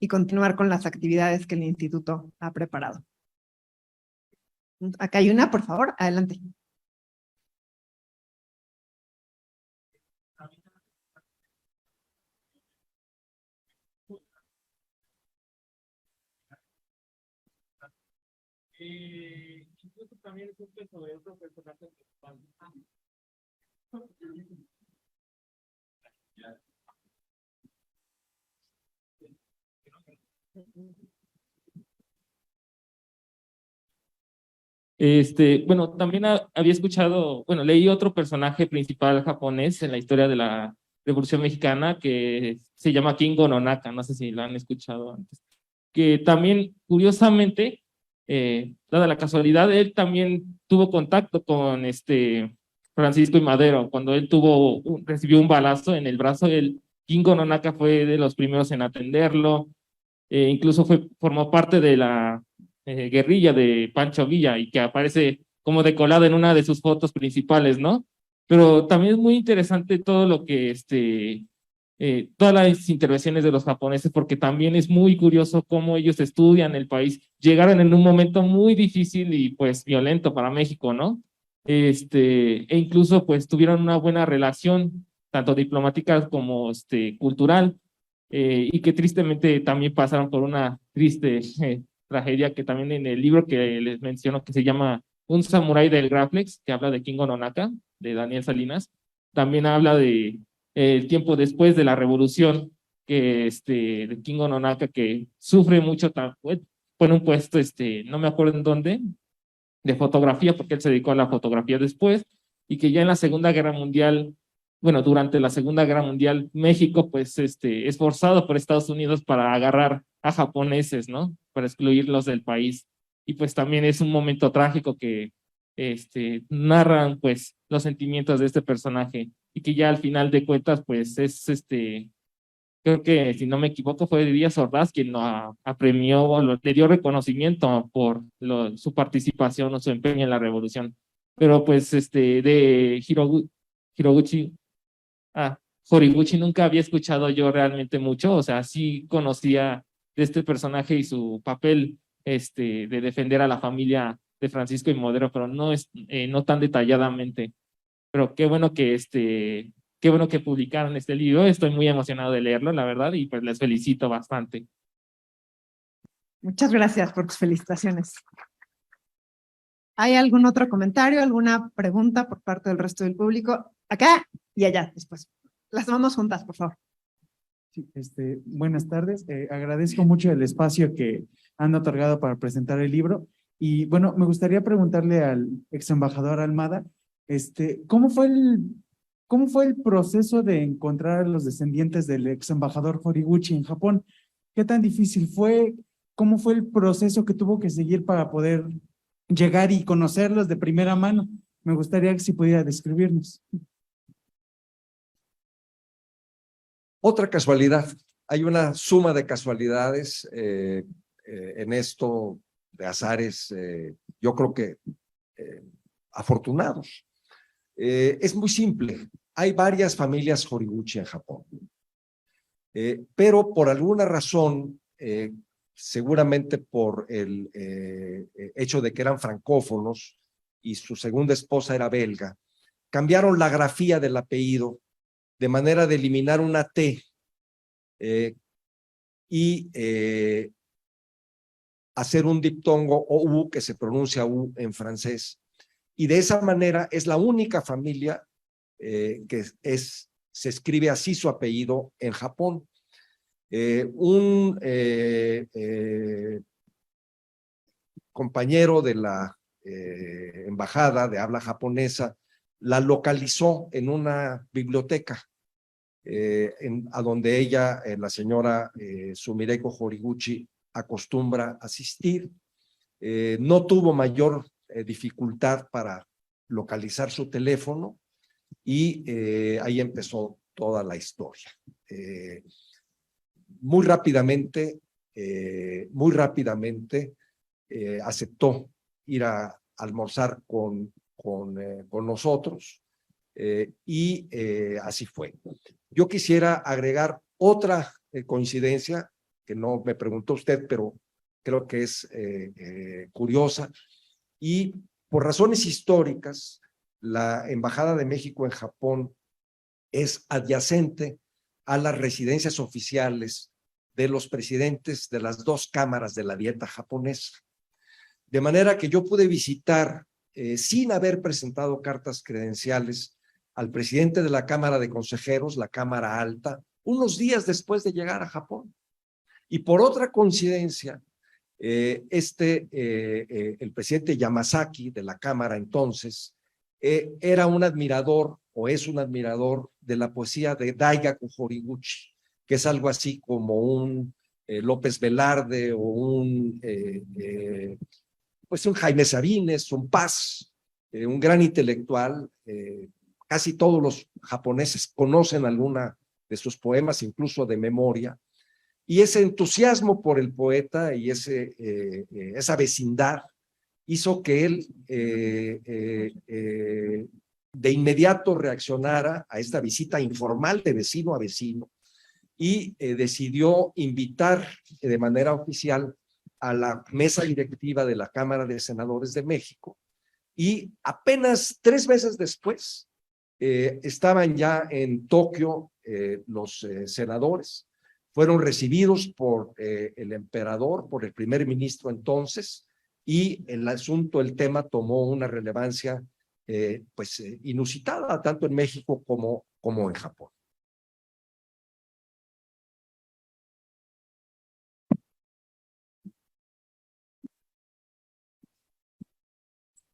y continuar con las actividades que el instituto ha preparado. Acá hay una, por favor, adelante. Incluso también es un peso de otro personaje principal. Bueno, también había escuchado, bueno, leí otro personaje principal japonés en la historia de la Revolución Mexicana que se llama Kingo no Naka, no sé si lo han escuchado antes, que también, curiosamente, dada la casualidad, él también tuvo contacto con Francisco I. Madero. Cuando él recibió un balazo en el brazo, el Kingo no Naka fue de los primeros en atenderlo, incluso formó parte de la guerrilla de Pancho Villa y que aparece como decolado en una de sus fotos principales, ¿no? Pero también es muy interesante todo lo que todas las intervenciones de los japoneses, porque también es muy curioso cómo ellos estudian el país. Llegaron en un momento muy difícil y pues violento para México, ¿no? E incluso pues tuvieron una buena relación, tanto diplomática como cultural, y que tristemente también pasaron por una triste tragedia que también en el libro que les menciono, que se llama Un samurái del Graflex, que habla de Kingo no Naka, de Daniel Salinas, también habla de el tiempo después de la revolución, que de Kingo no Naka, que sufre mucho, fue en un puesto, no me acuerdo en dónde, de fotografía, porque él se dedicó a la fotografía después, y que ya en la Segunda Guerra Mundial, bueno, durante la Segunda Guerra Mundial, México, pues, es forzado por Estados Unidos para agarrar a japoneses, ¿no? Para excluirlos del país. Y pues también es un momento trágico que, narran, pues, los sentimientos de este personaje, y que ya al final de cuentas, pues, creo que, si no me equivoco, fue Díaz Ordaz quien lo apremió, le dio reconocimiento por su participación o su empeño en la revolución. Pero pues de Hiroguchi, Horiguchi nunca había escuchado yo realmente mucho, o sea, sí conocía de este personaje y su papel de defender a la familia de Francisco I. Madero, pero no tan detalladamente. Pero qué bueno que publicaron este libro, estoy muy emocionado de leerlo, la verdad, y pues les felicito bastante. Muchas gracias por tus felicitaciones. ¿Hay algún otro comentario, alguna pregunta por parte del resto del público? Acá y allá después. Las tomamos juntas, por favor. Sí, buenas tardes. Agradezco mucho el espacio que han otorgado para presentar el libro. Y bueno, me gustaría preguntarle al ex embajador Almada, ¿cómo fue el proceso de encontrar a los descendientes del ex embajador Horiguchi en Japón? ¿Qué tan difícil fue? ¿Cómo fue el proceso que tuvo que seguir para poder llegar y conocerlos de primera mano? Me gustaría que si pudiera describirnos. Otra casualidad. Hay una suma de casualidades en esto, de azares, yo creo que afortunados. Es muy simple. Hay varias familias Horiguchi en Japón, pero por alguna razón, seguramente por el hecho de que eran francófonos y su segunda esposa era belga, cambiaron la grafía del apellido de manera de eliminar una T y hacer un diptongo o U, que se pronuncia U en francés. Y de esa manera es la única familia que se escribe así su apellido en Japón. Un compañero de la embajada de habla japonesa la localizó en una biblioteca a donde ella, la señora Sumireko Horiguchi, acostumbra asistir. No tuvo mayor dificultad para localizar su teléfono y ahí empezó toda la historia. Muy rápidamente aceptó ir a almorzar con nosotros y así fue. Yo quisiera agregar otra coincidencia que no me preguntó usted, pero creo que es curiosa, y por razones históricas, la Embajada de México en Japón es adyacente a las residencias oficiales de los presidentes de las dos cámaras de la dieta japonesa. De manera que yo pude visitar, sin haber presentado cartas credenciales, al presidente de la Cámara de Consejeros, la Cámara Alta, unos días después de llegar a Japón. Y por otra coincidencia, el presidente Yamazaki de la Cámara entonces, era un admirador o es un admirador de la poesía de Daigaku Horiguchi, que es algo así como un López Velarde o un Jaime Sabines, un Paz, un gran intelectual. Casi todos los japoneses conocen alguna de sus poemas, incluso de memoria, y ese entusiasmo por el poeta y esa vecindad hizo que él de inmediato reaccionara a esta visita informal de vecino a vecino y decidió invitar de manera oficial a la mesa directiva de la Cámara de Senadores de México, y apenas 3 meses después estaban ya en Tokio los senadores, fueron recibidos por el emperador, por el primer ministro entonces, y el tema tomó una relevancia inusitada, tanto en México como en Japón.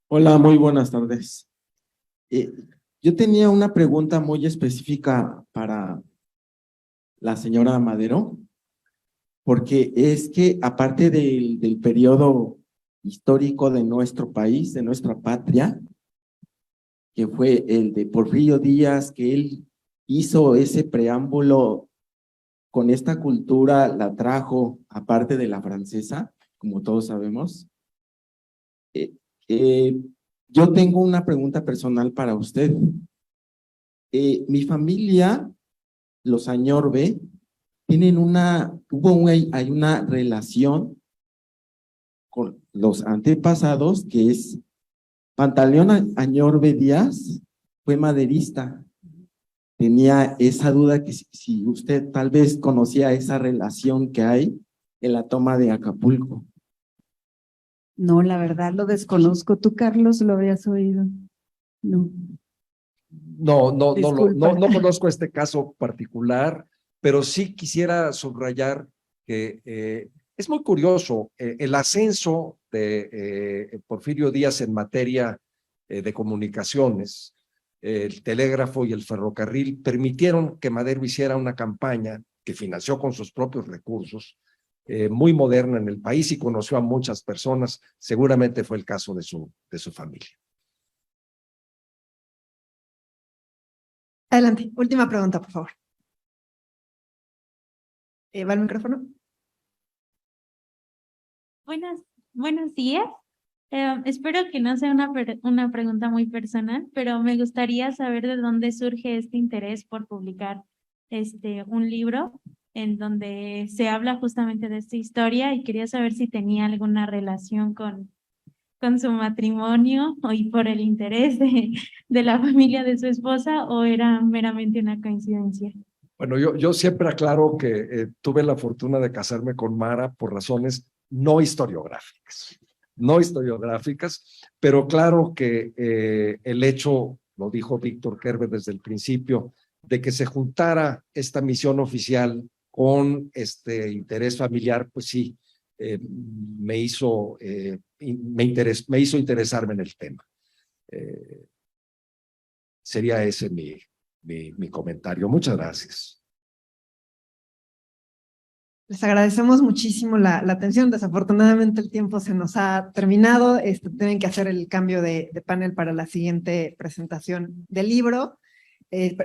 Hola, muy buenas tardes. Yo tenía una pregunta muy específica para la señora Madero, porque es que aparte del periodo histórico de nuestro país, de nuestra patria, que fue el de Porfirio Díaz, que él hizo ese preámbulo con esta cultura, la trajo aparte de la francesa, como todos sabemos. Yo tengo una pregunta personal para usted. Mi familia, los Añorbe, tienen hay una relación con los antepasados, que es Pantaleón Añorbe Díaz, fue maderista. Tenía esa duda que si usted tal vez conocía esa relación que hay en la toma de Acapulco. No, la verdad lo desconozco. ¿Tú, Carlos, lo habías oído? No. No conozco este caso particular, pero sí quisiera subrayar que es muy curioso el ascenso de Porfirio Díaz en materia de comunicaciones. El telégrafo y el ferrocarril permitieron que Madero hiciera una campaña que financió con sus propios recursos, muy moderna en el país, y conoció a muchas personas. Seguramente fue el caso de su familia. Adelante, última pregunta, por favor. ¿Va el micrófono? Buenos días. Espero que no sea una pregunta muy personal, pero me gustaría saber de dónde surge este interés por publicar un libro en donde se habla justamente de esta historia, y quería saber si tenía alguna relación con con su matrimonio y por el interés de la familia de su esposa o era meramente una coincidencia? Bueno, yo siempre aclaro que tuve la fortuna de casarme con Mara por razones no historiográficas. No historiográficas, pero claro que el hecho, lo dijo Víctor Kerber desde el principio, de que se juntara esta misión oficial con este interés familiar, pues sí, me hizo interesarme en el tema. Sería ese mi comentario. Muchas gracias. Les agradecemos muchísimo la atención. Desafortunadamente el tiempo se nos ha terminado. Tienen que hacer el cambio de panel para la siguiente presentación del libro.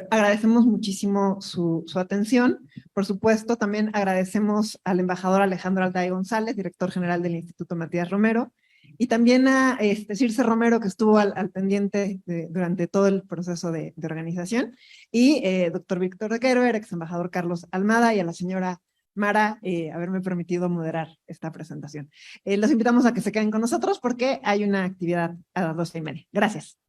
Agradecemos muchísimo su atención. Por supuesto, también agradecemos al embajador Alejandro Alday González, director general del Instituto Matías Romero, y también a Circe Romero, que estuvo al pendiente durante todo el proceso de organización, y doctor Víctor Kerber, ex embajador Carlos Almada, y a la señora Mara, haberme permitido moderar esta presentación. Los invitamos a que se queden con nosotros porque hay una actividad a las 12:30. Gracias.